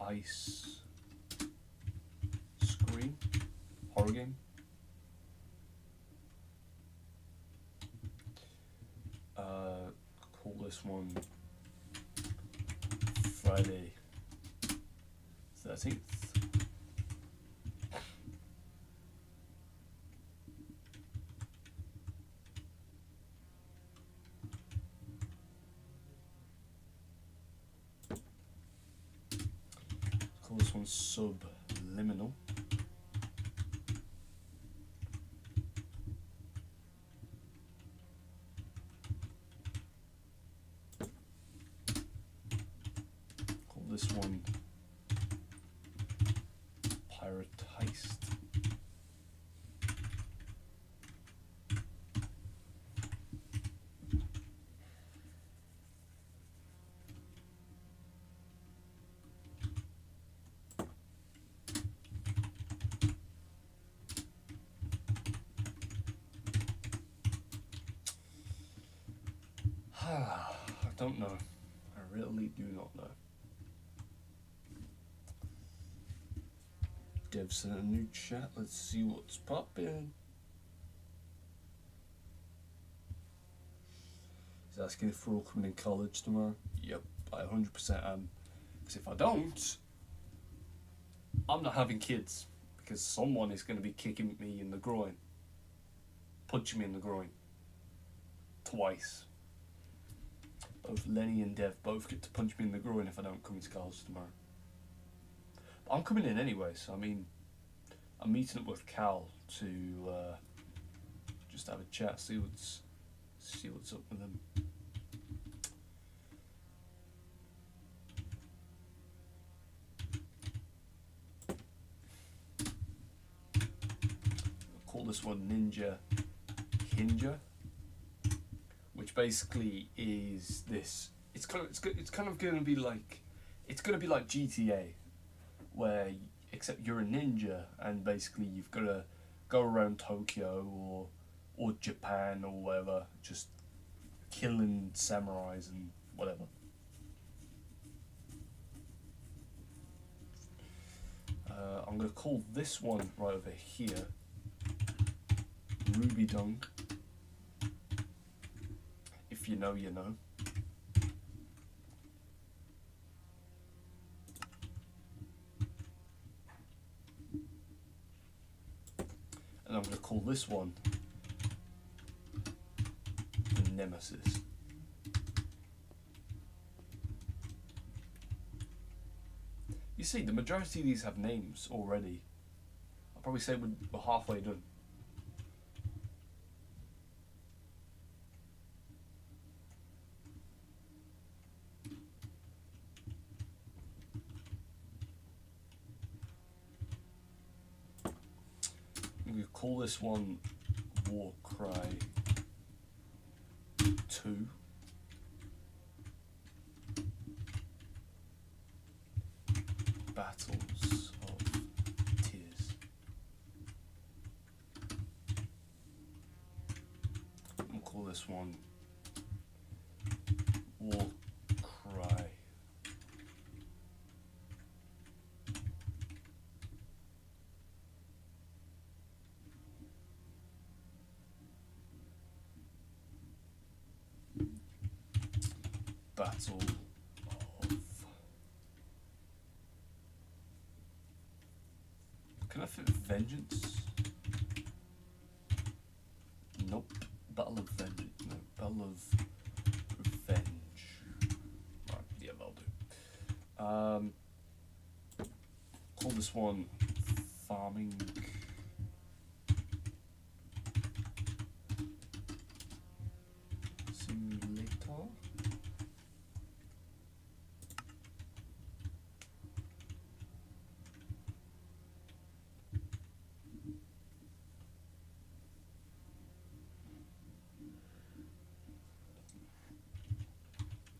Ice Scream horror game. Call this one Friday 13th. Call this one Subliminal. Call this one Pirate Heist. I don't know. I really do not know. Dev sent a new chat. Let's see what's popping. He's asking if we're all coming in college tomorrow. Yep, I 100% am. Because if I don't, I'm not having kids. Because someone is going to be kicking me in the groin. Punching me in the groin. Twice. Both Lenny and Dev both get to punch me in the groin if I don't come into college tomorrow. But I'm coming in anyway, so I mean, I'm meeting up with Cal to just have a chat, see what's up with him. I'll call this one Ninja Hinja, which basically is this. It's kind of going to be like GTA, where except you're a ninja and basically you've got to go around Tokyo or Japan or whatever, just killing samurais and whatever. I'm going to call this one right over here Ruby Dung. If you know, you know. And I'm going to call this one the Nemesis. You see, the majority of these have names already. I'll probably say we're halfway done. We call this one Warcry 2. Battles of Tears. We'll call this one Warcry. Battle of... Can I fit Vengeance? Nope. Battle of Vengeance. No. Battle of Revenge. Right, yeah, that'll do. Call this one Farming Simulator.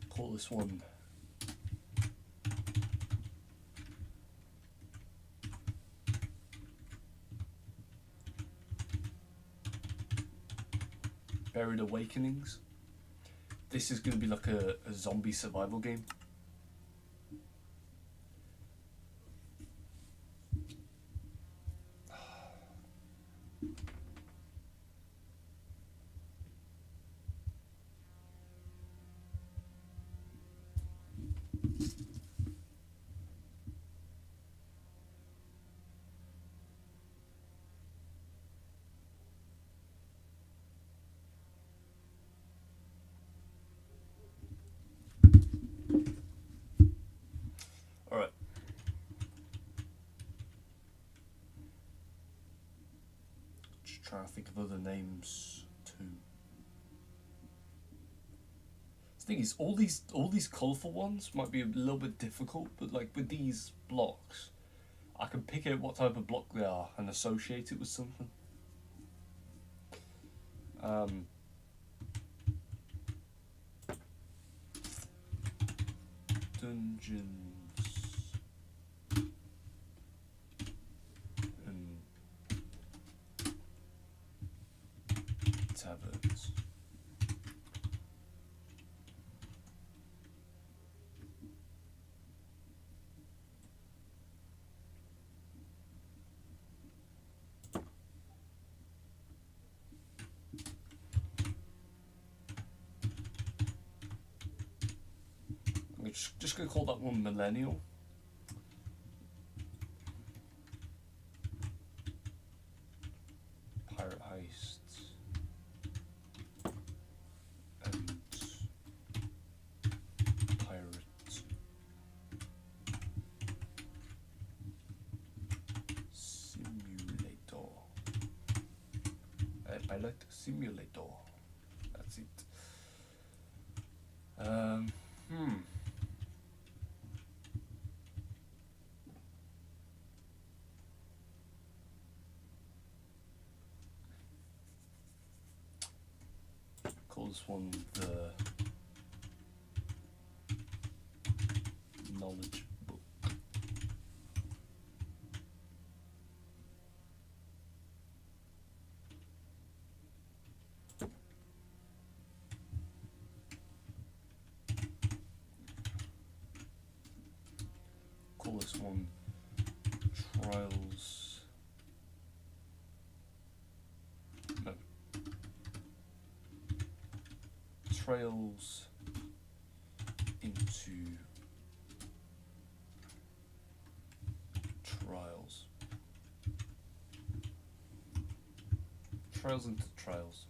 Call this one Buried Awakenings. This is going to be like a zombie survival game. Alright. Just trying to think of other names too. The thing is, all these colourful ones might be a little bit difficult, but like with these blocks, I can pick out what type of block they are and associate it with something. Dungeons and taverns. I'm just going to call that one Millennial. Pirate Heists. And Pirate Simulator. Pilot Simulator. That's it. Call this one the Knowledge Book. Call this one Trials. No. Trails into Trials. Trails into Trials.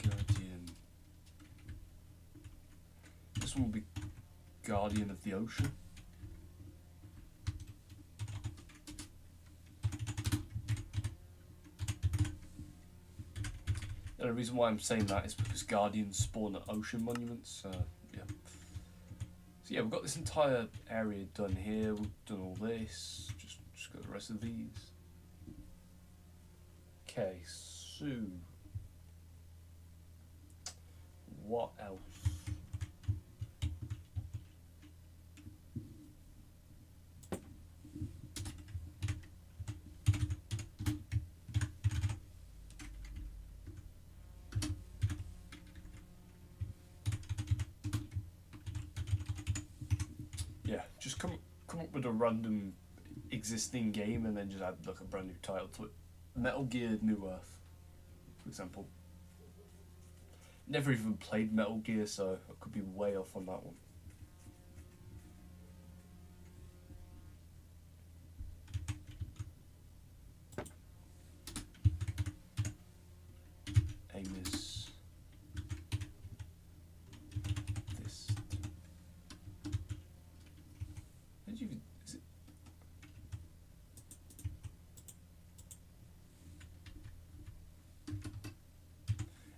Guardian. This one will be Guardian of the Ocean. And the reason why I'm saying that is because Guardians spawn at ocean monuments, yeah. So yeah, we've got this entire area done here. We've done all this. Just got the rest of these. Okay, so what else? Yeah, just come up with a random existing game and then just add like a brand new title to it. Metal Gear New Earth, for example. Never even played Metal Gear, so I could be way off on that one. Aim is this. How did you even, is it?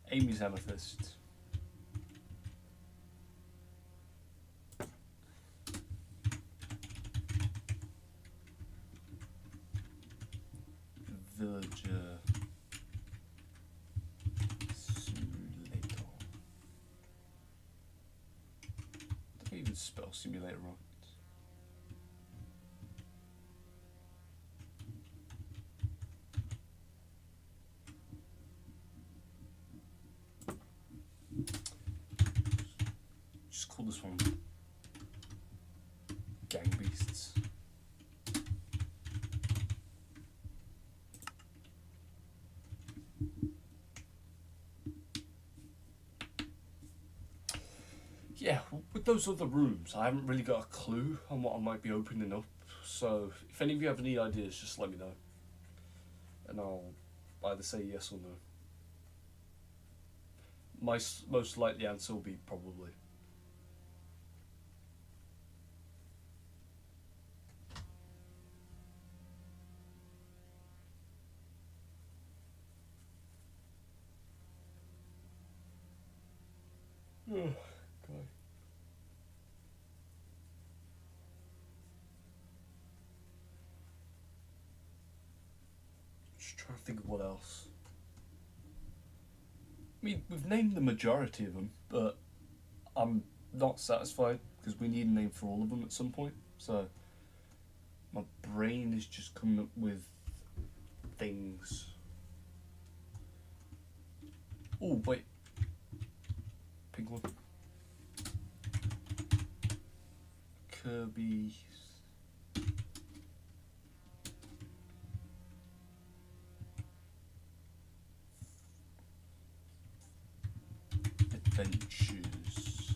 Amy's Amethyst. Villager Simulator. Don't even spell simulator right. Just call this one Gang Beasts. Yeah, with those other rooms, I haven't really got a clue on what I might be opening up. So if any of you have any ideas, just let me know, and I'll either say yes or no. My most likely answer will be probably. Oh, God. Just trying to think of what else. I mean, we've named the majority of them, but I'm not satisfied because we need a name for all of them at some point. So my brain is just coming up with things. Oh, wait. Pink one. Kirby. Adventures.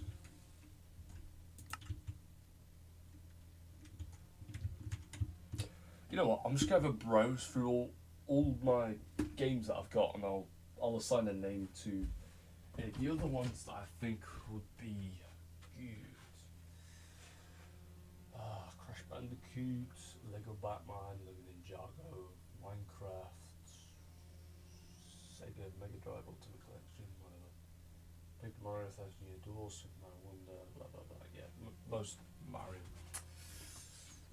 You know what? I'm just gonna have a browse through all my games that I've got, and I'll assign a name to the other ones that I think would be good. Crash Bandicoot, Lego Batman, Lego Ninjago, Minecraft, Sega Mega Drive Ultimate Collection, whatever. Paper Mario 1000 Year Duel, Super Mario Wonder, blah blah blah. Yeah, most Mario.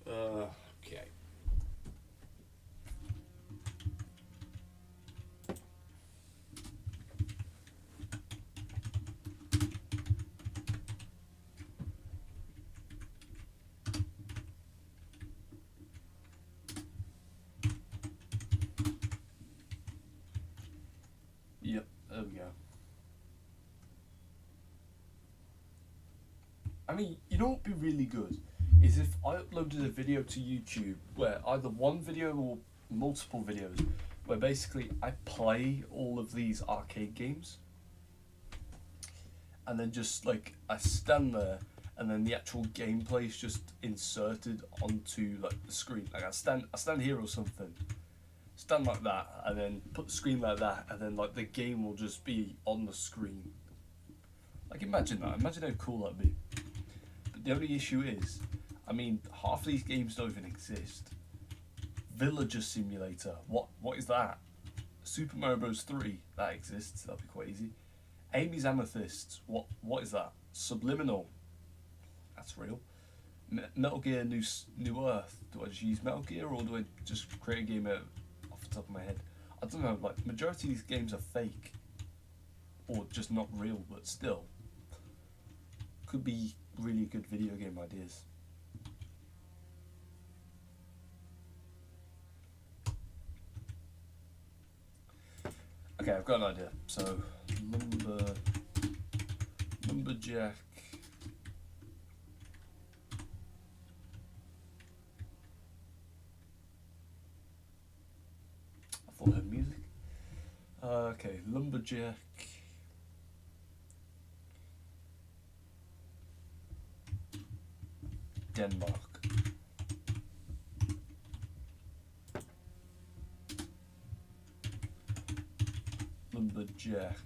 Okay. Yep, there we go. I mean, you know what would be really good is if I uploaded a video to YouTube where either one video or multiple videos where basically I play all of these arcade games and then just like I stand there and then the actual gameplay is just inserted onto like the screen. Like I stand here or something, stand like that, and then put the screen like that, and then like the game will just be on the screen. Like imagine that. Imagine how cool that'd be. But the only issue is, I mean, half of these games don't even exist. Villager Simulator. What is that? Super Mario Bros. 3. That exists. That'd be quite easy. Amy's Amethyst. What is that? Subliminal. That's real. Metal Gear New Earth. Do I just use Metal Gear, or do I just create a game off the top of my head? I don't know. Like, majority of these games are fake, or just not real, but still could be really good video game ideas. Okay, I've got an idea. So, lumberjack. I thought I heard music. Okay, lumberjack. Denmark. Lumberjack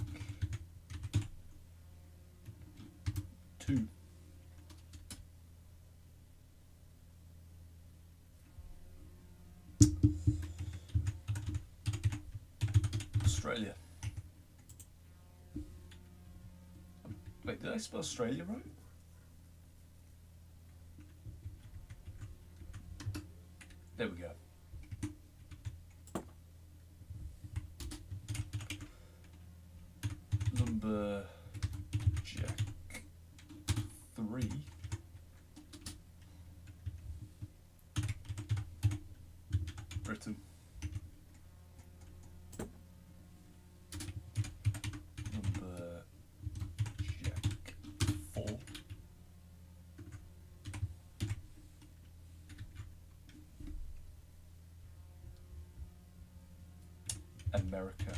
2. Australia. Wait, did I spell Australia right? There we go. Lumberjack 3. Britain. Lumberjack 4. America.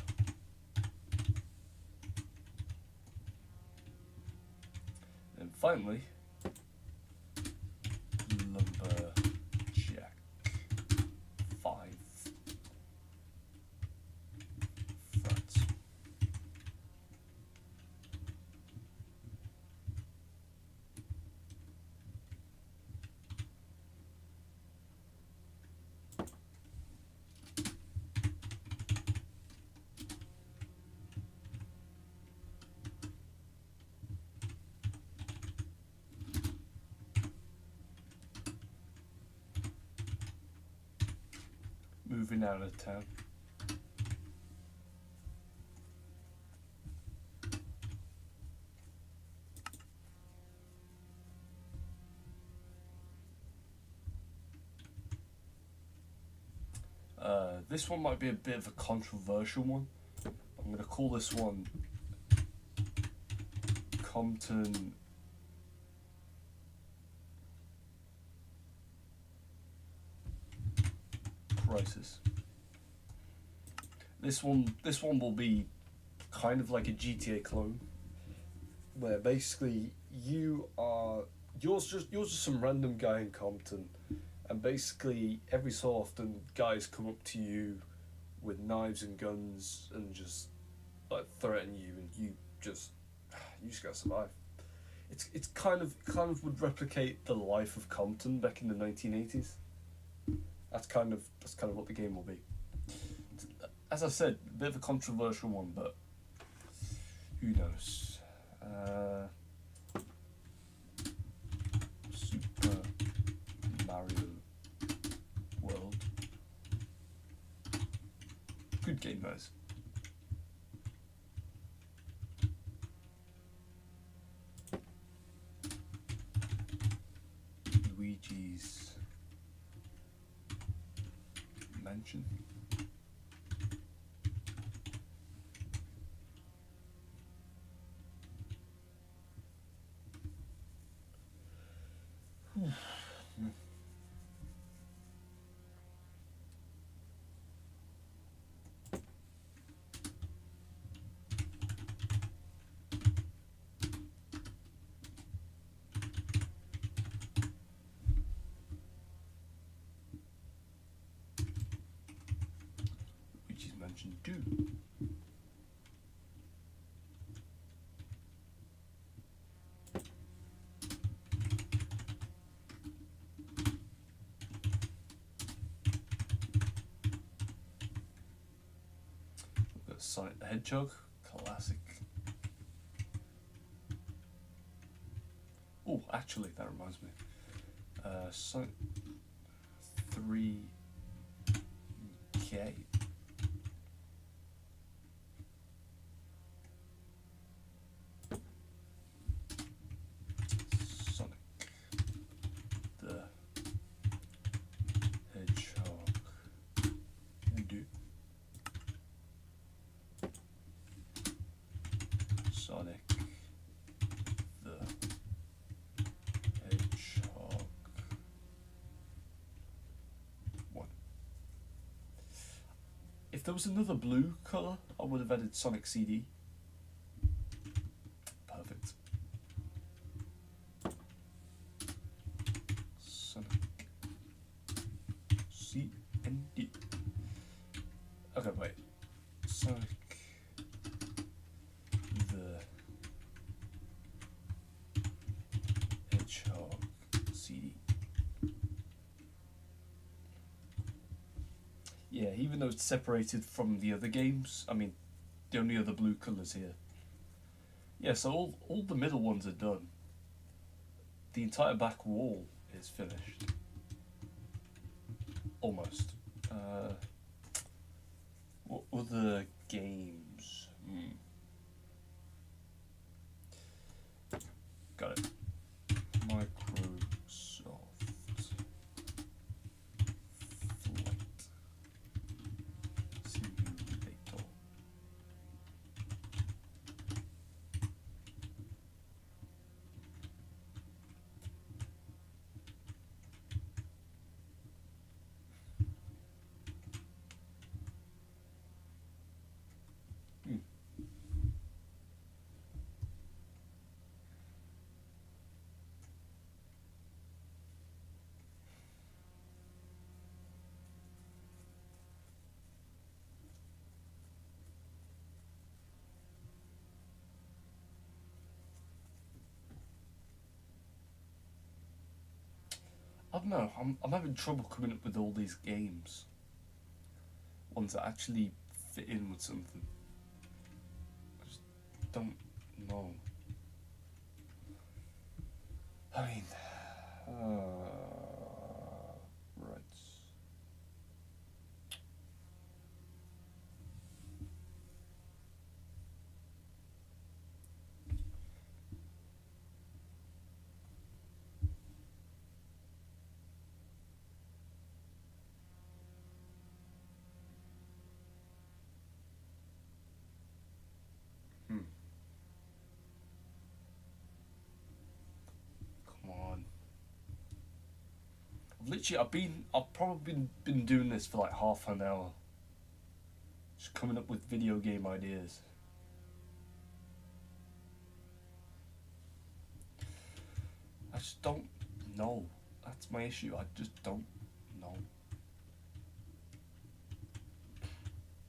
And finally, Lumberjack 5. France. Moving out of town. This one might be a bit of a controversial one. I'm going to call this one Compton Crisis. This one will be kind of like a GTA clone, where basically you're just some random guy in Compton, and basically every so often guys come up to you with knives and guns and just like threaten you, and you just gotta survive. It's kind of would replicate the life of Compton back in the 1980s. That's kind of what the game will be. As I said, a bit of a controversial one, but who knows? Super Mario World. Good game, guys. Luigi's Mansion. Luigi's Mansion 2. We've got Sonic the Hedgehog, classic. Oh, Oh, actually, that reminds me. Sonic 3K. Sonic the Hedgehog. Do. Sonic the Hedgehog 1. If there was another blue colour, I would have added Sonic CD. Perfect. Sonic C and D. Okay, wait. Sonic the Hedgehog CD. Yeah, even though it's separated from the other games, I mean, the only other blue colours here. Yeah, so all the middle ones are done. The entire back wall is finished. Almost. What other games? Got it. Microsoft Flight Simulator. I don't know. I'm having trouble coming up with all these games. Ones that actually fit in with something. I just don't know. I mean, right. Come on. I've probably been doing this for like half an hour. Just coming up with video game ideas. I just don't know. That's my issue. I just don't know.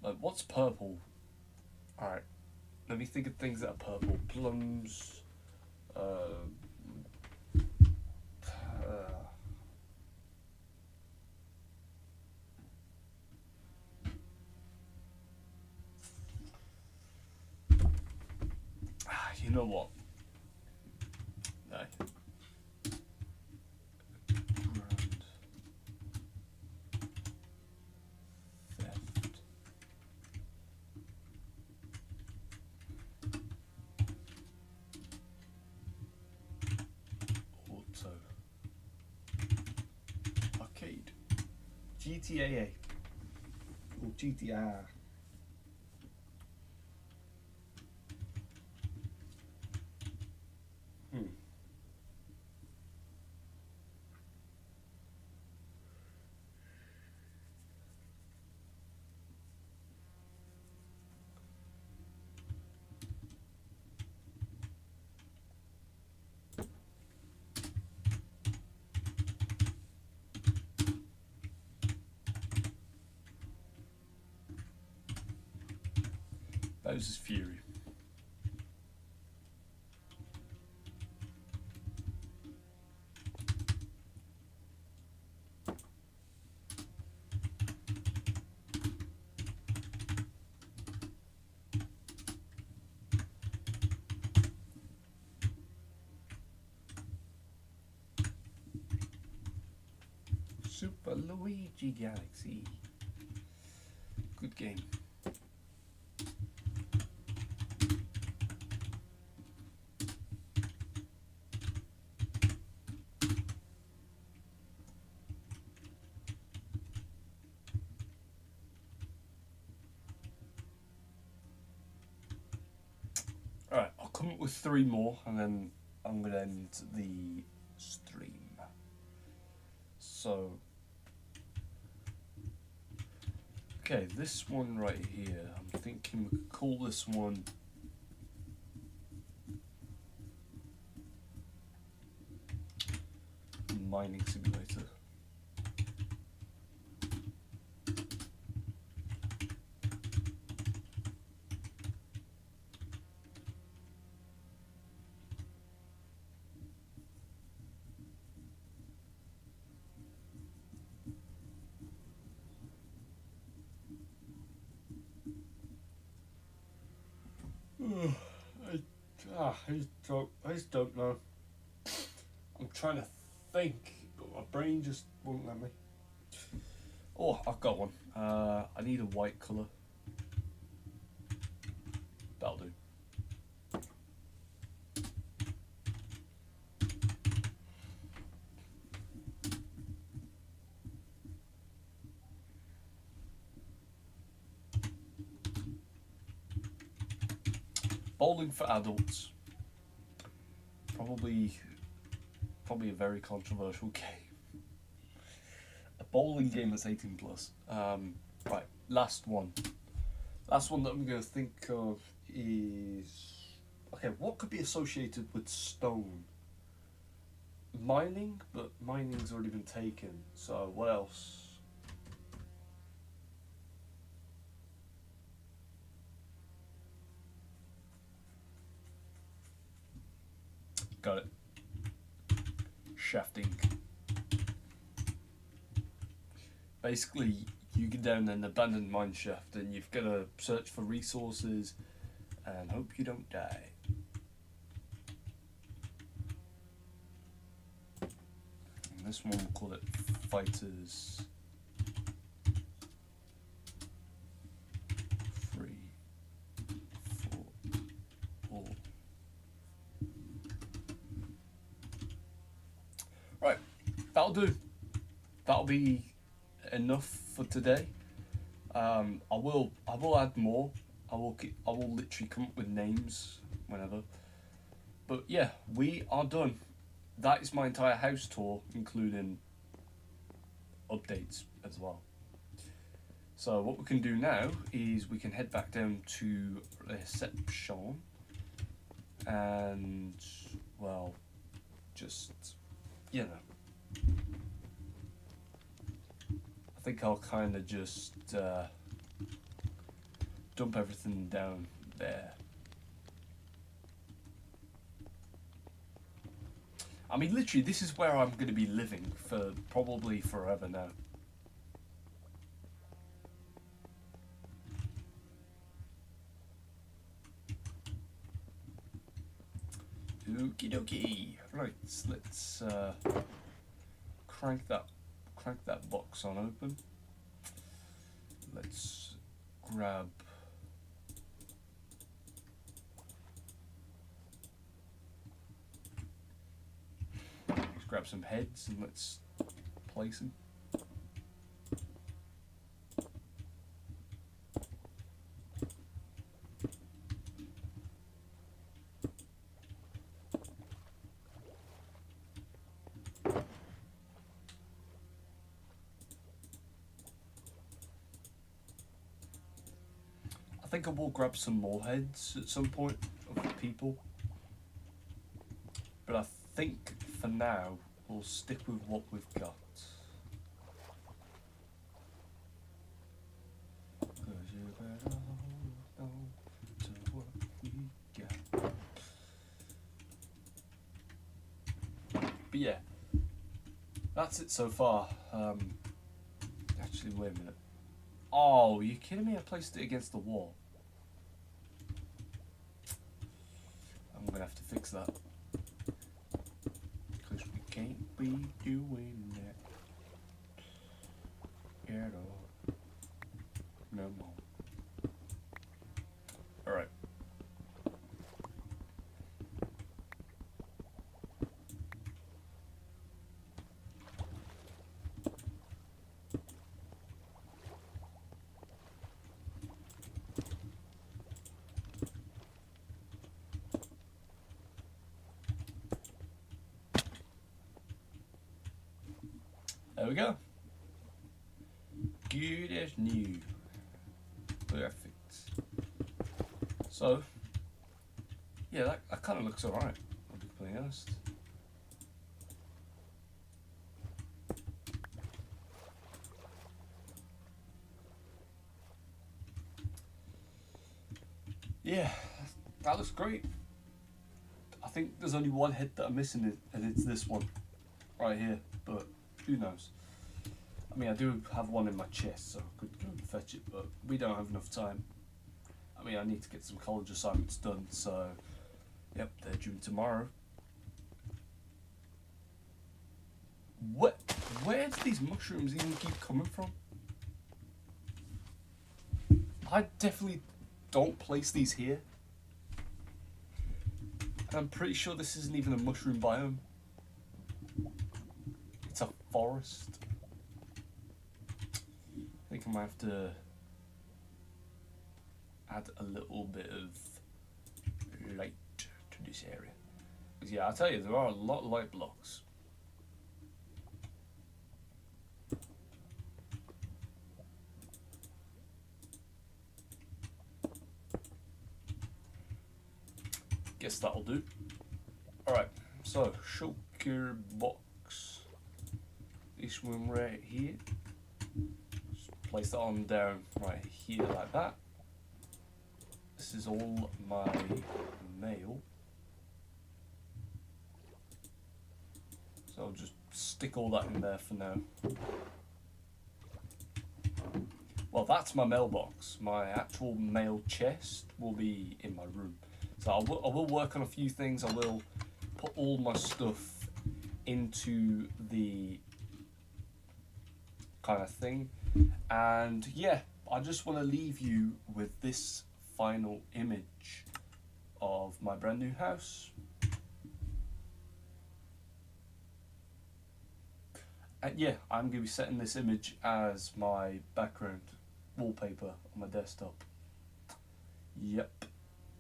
Like, what's purple? Alright. Let me think of things that are purple. Plums. You know what? No. Grand Theft Auto Arcade. GTA. Or GTR. Bowser's Fury. Super Luigi Galaxy. Good game. Alright, I'll come up with 3 more and then I'm going to end the stream. So, okay, this one right here, I'm thinking we could call this one Mining Simulator. I just don't know. I'm trying to think, but my brain just won't let me. Oh, I've got one. I need a white colour. That'll do. Bowling for adults. Probably a very controversial game. A bowling game that's 18 plus. Right, last one. Last one that I'm going to think of is... Okay, what could be associated with stone? Mining, but mining's already been taken. So what else? Got it. Shafting. Basically, you get down an abandoned mine shaft and you've got to search for resources and hope you don't die. And this one we'll call it Fighters 3, 4, all. Right, that'll do. That'll be enough for today. I will add more. I will literally come up with names whenever. But yeah, we are done. That is my entire house tour, including updates as well. So what we can do now is we can head back down to reception and, well, just, you know, I think I'll kind of just dump everything down there. I mean, literally, this is where I'm going to be living for probably forever now. Okie dokie. Right, let's crank that box on open. Let's grab some heads and let's place them. I think I will grab some more heads at some point of people, but I think for now we'll stick with what we've got. But yeah, that's it so far. Actually, wait a minute. Oh, are you kidding me? I placed it against the wall. I'm gonna have to fix that. Because we can't be doing that. scared of no more. Alright. There we go. Good as new. Perfect. So, yeah, that kind of looks alright, I'll be completely honest. Yeah, that looks great. I think there's only one head that I'm missing, and it's this one right here, but who knows. I mean, I do have one in my chest, so I could go and fetch it, but we don't have enough time. I mean, I need to get some college assignments done, so yep, they're due tomorrow. Where do these mushrooms even keep coming from? I definitely don't place these here. And I'm pretty sure this isn't even a mushroom biome. It's a forest. I think I might have to add a little bit of light to this area. Because yeah, I'll tell you, there are a lot of light blocks. Guess that'll do. Alright, so shulker box. This one right here. Just place that on down right here like that. This is all my mail. So I'll just stick all that in there for now. Well, that's my mailbox. My actual mail chest will be in my room. So I will work on a few things. I will put all my stuff into the kind of thing. And yeah, I just want to leave you with this final image of my brand new house. And yeah, I'm going to be setting this image as my background wallpaper on my desktop. Yep.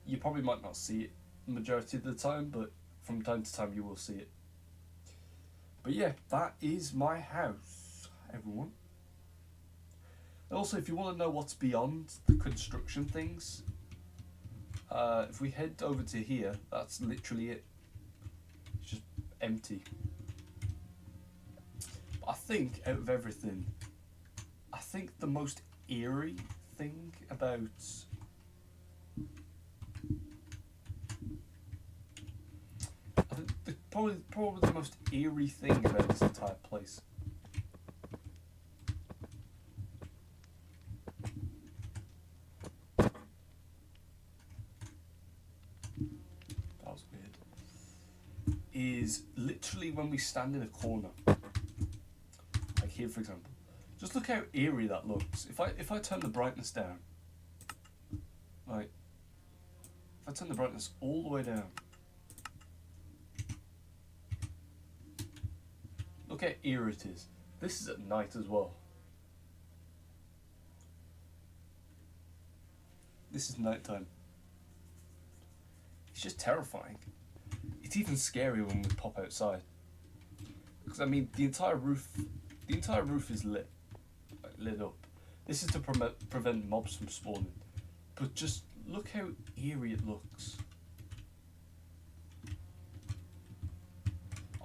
You probably might not see it the majority of the time, but from time to time you will see it. But yeah, that is my house, everyone. Also, if you want to know what's beyond the construction things, if we head over to here, that's literally it. It's just empty. But I think out of everything, I think the most eerie thing about probably the most eerie thing about this entire place that was weird is literally when we stand in a corner, like here for example. Just look how eerie that looks. If I turn the brightness down, like if I turn the brightness all the way down, look how eerie it is. This is at night as well. This is nighttime. It's just terrifying. It's even scarier when we pop outside. Because I mean, the entire roof is lit up. This is to prevent mobs from spawning. But just look how eerie it looks.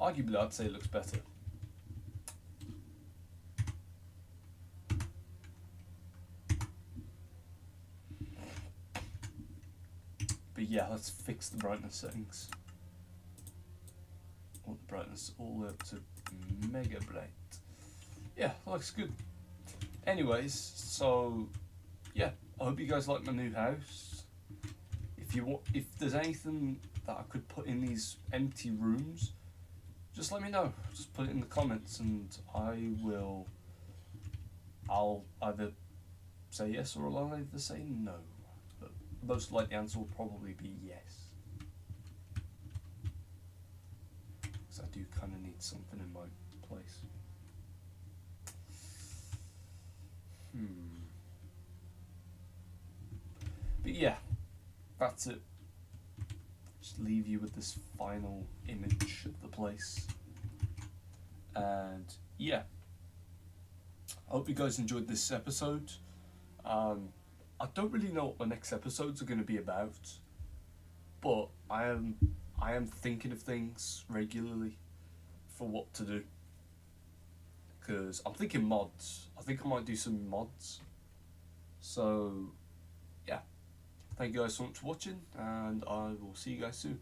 Arguably, I'd say it looks better. But yeah, let's fix the brightness settings. I want the brightness all the way up to mega bright. Yeah, that looks good. Anyways, so yeah, I hope you guys like my new house. If there's anything that I could put in these empty rooms, just let me know. Just put it in the comments and I will I'll either say yes or I'll either say no. But most likely answer will probably be yes. Because I do kind of need something in my place. But yeah, that's it. Just leave you with this final image of the place. And yeah, I hope you guys enjoyed this episode. I don't really know what the next episodes are going to be about, but I am thinking of things regularly for what to do. Because I'm thinking mods. I think I might do some mods. So yeah, thank you guys so much for watching, and I will see you guys soon.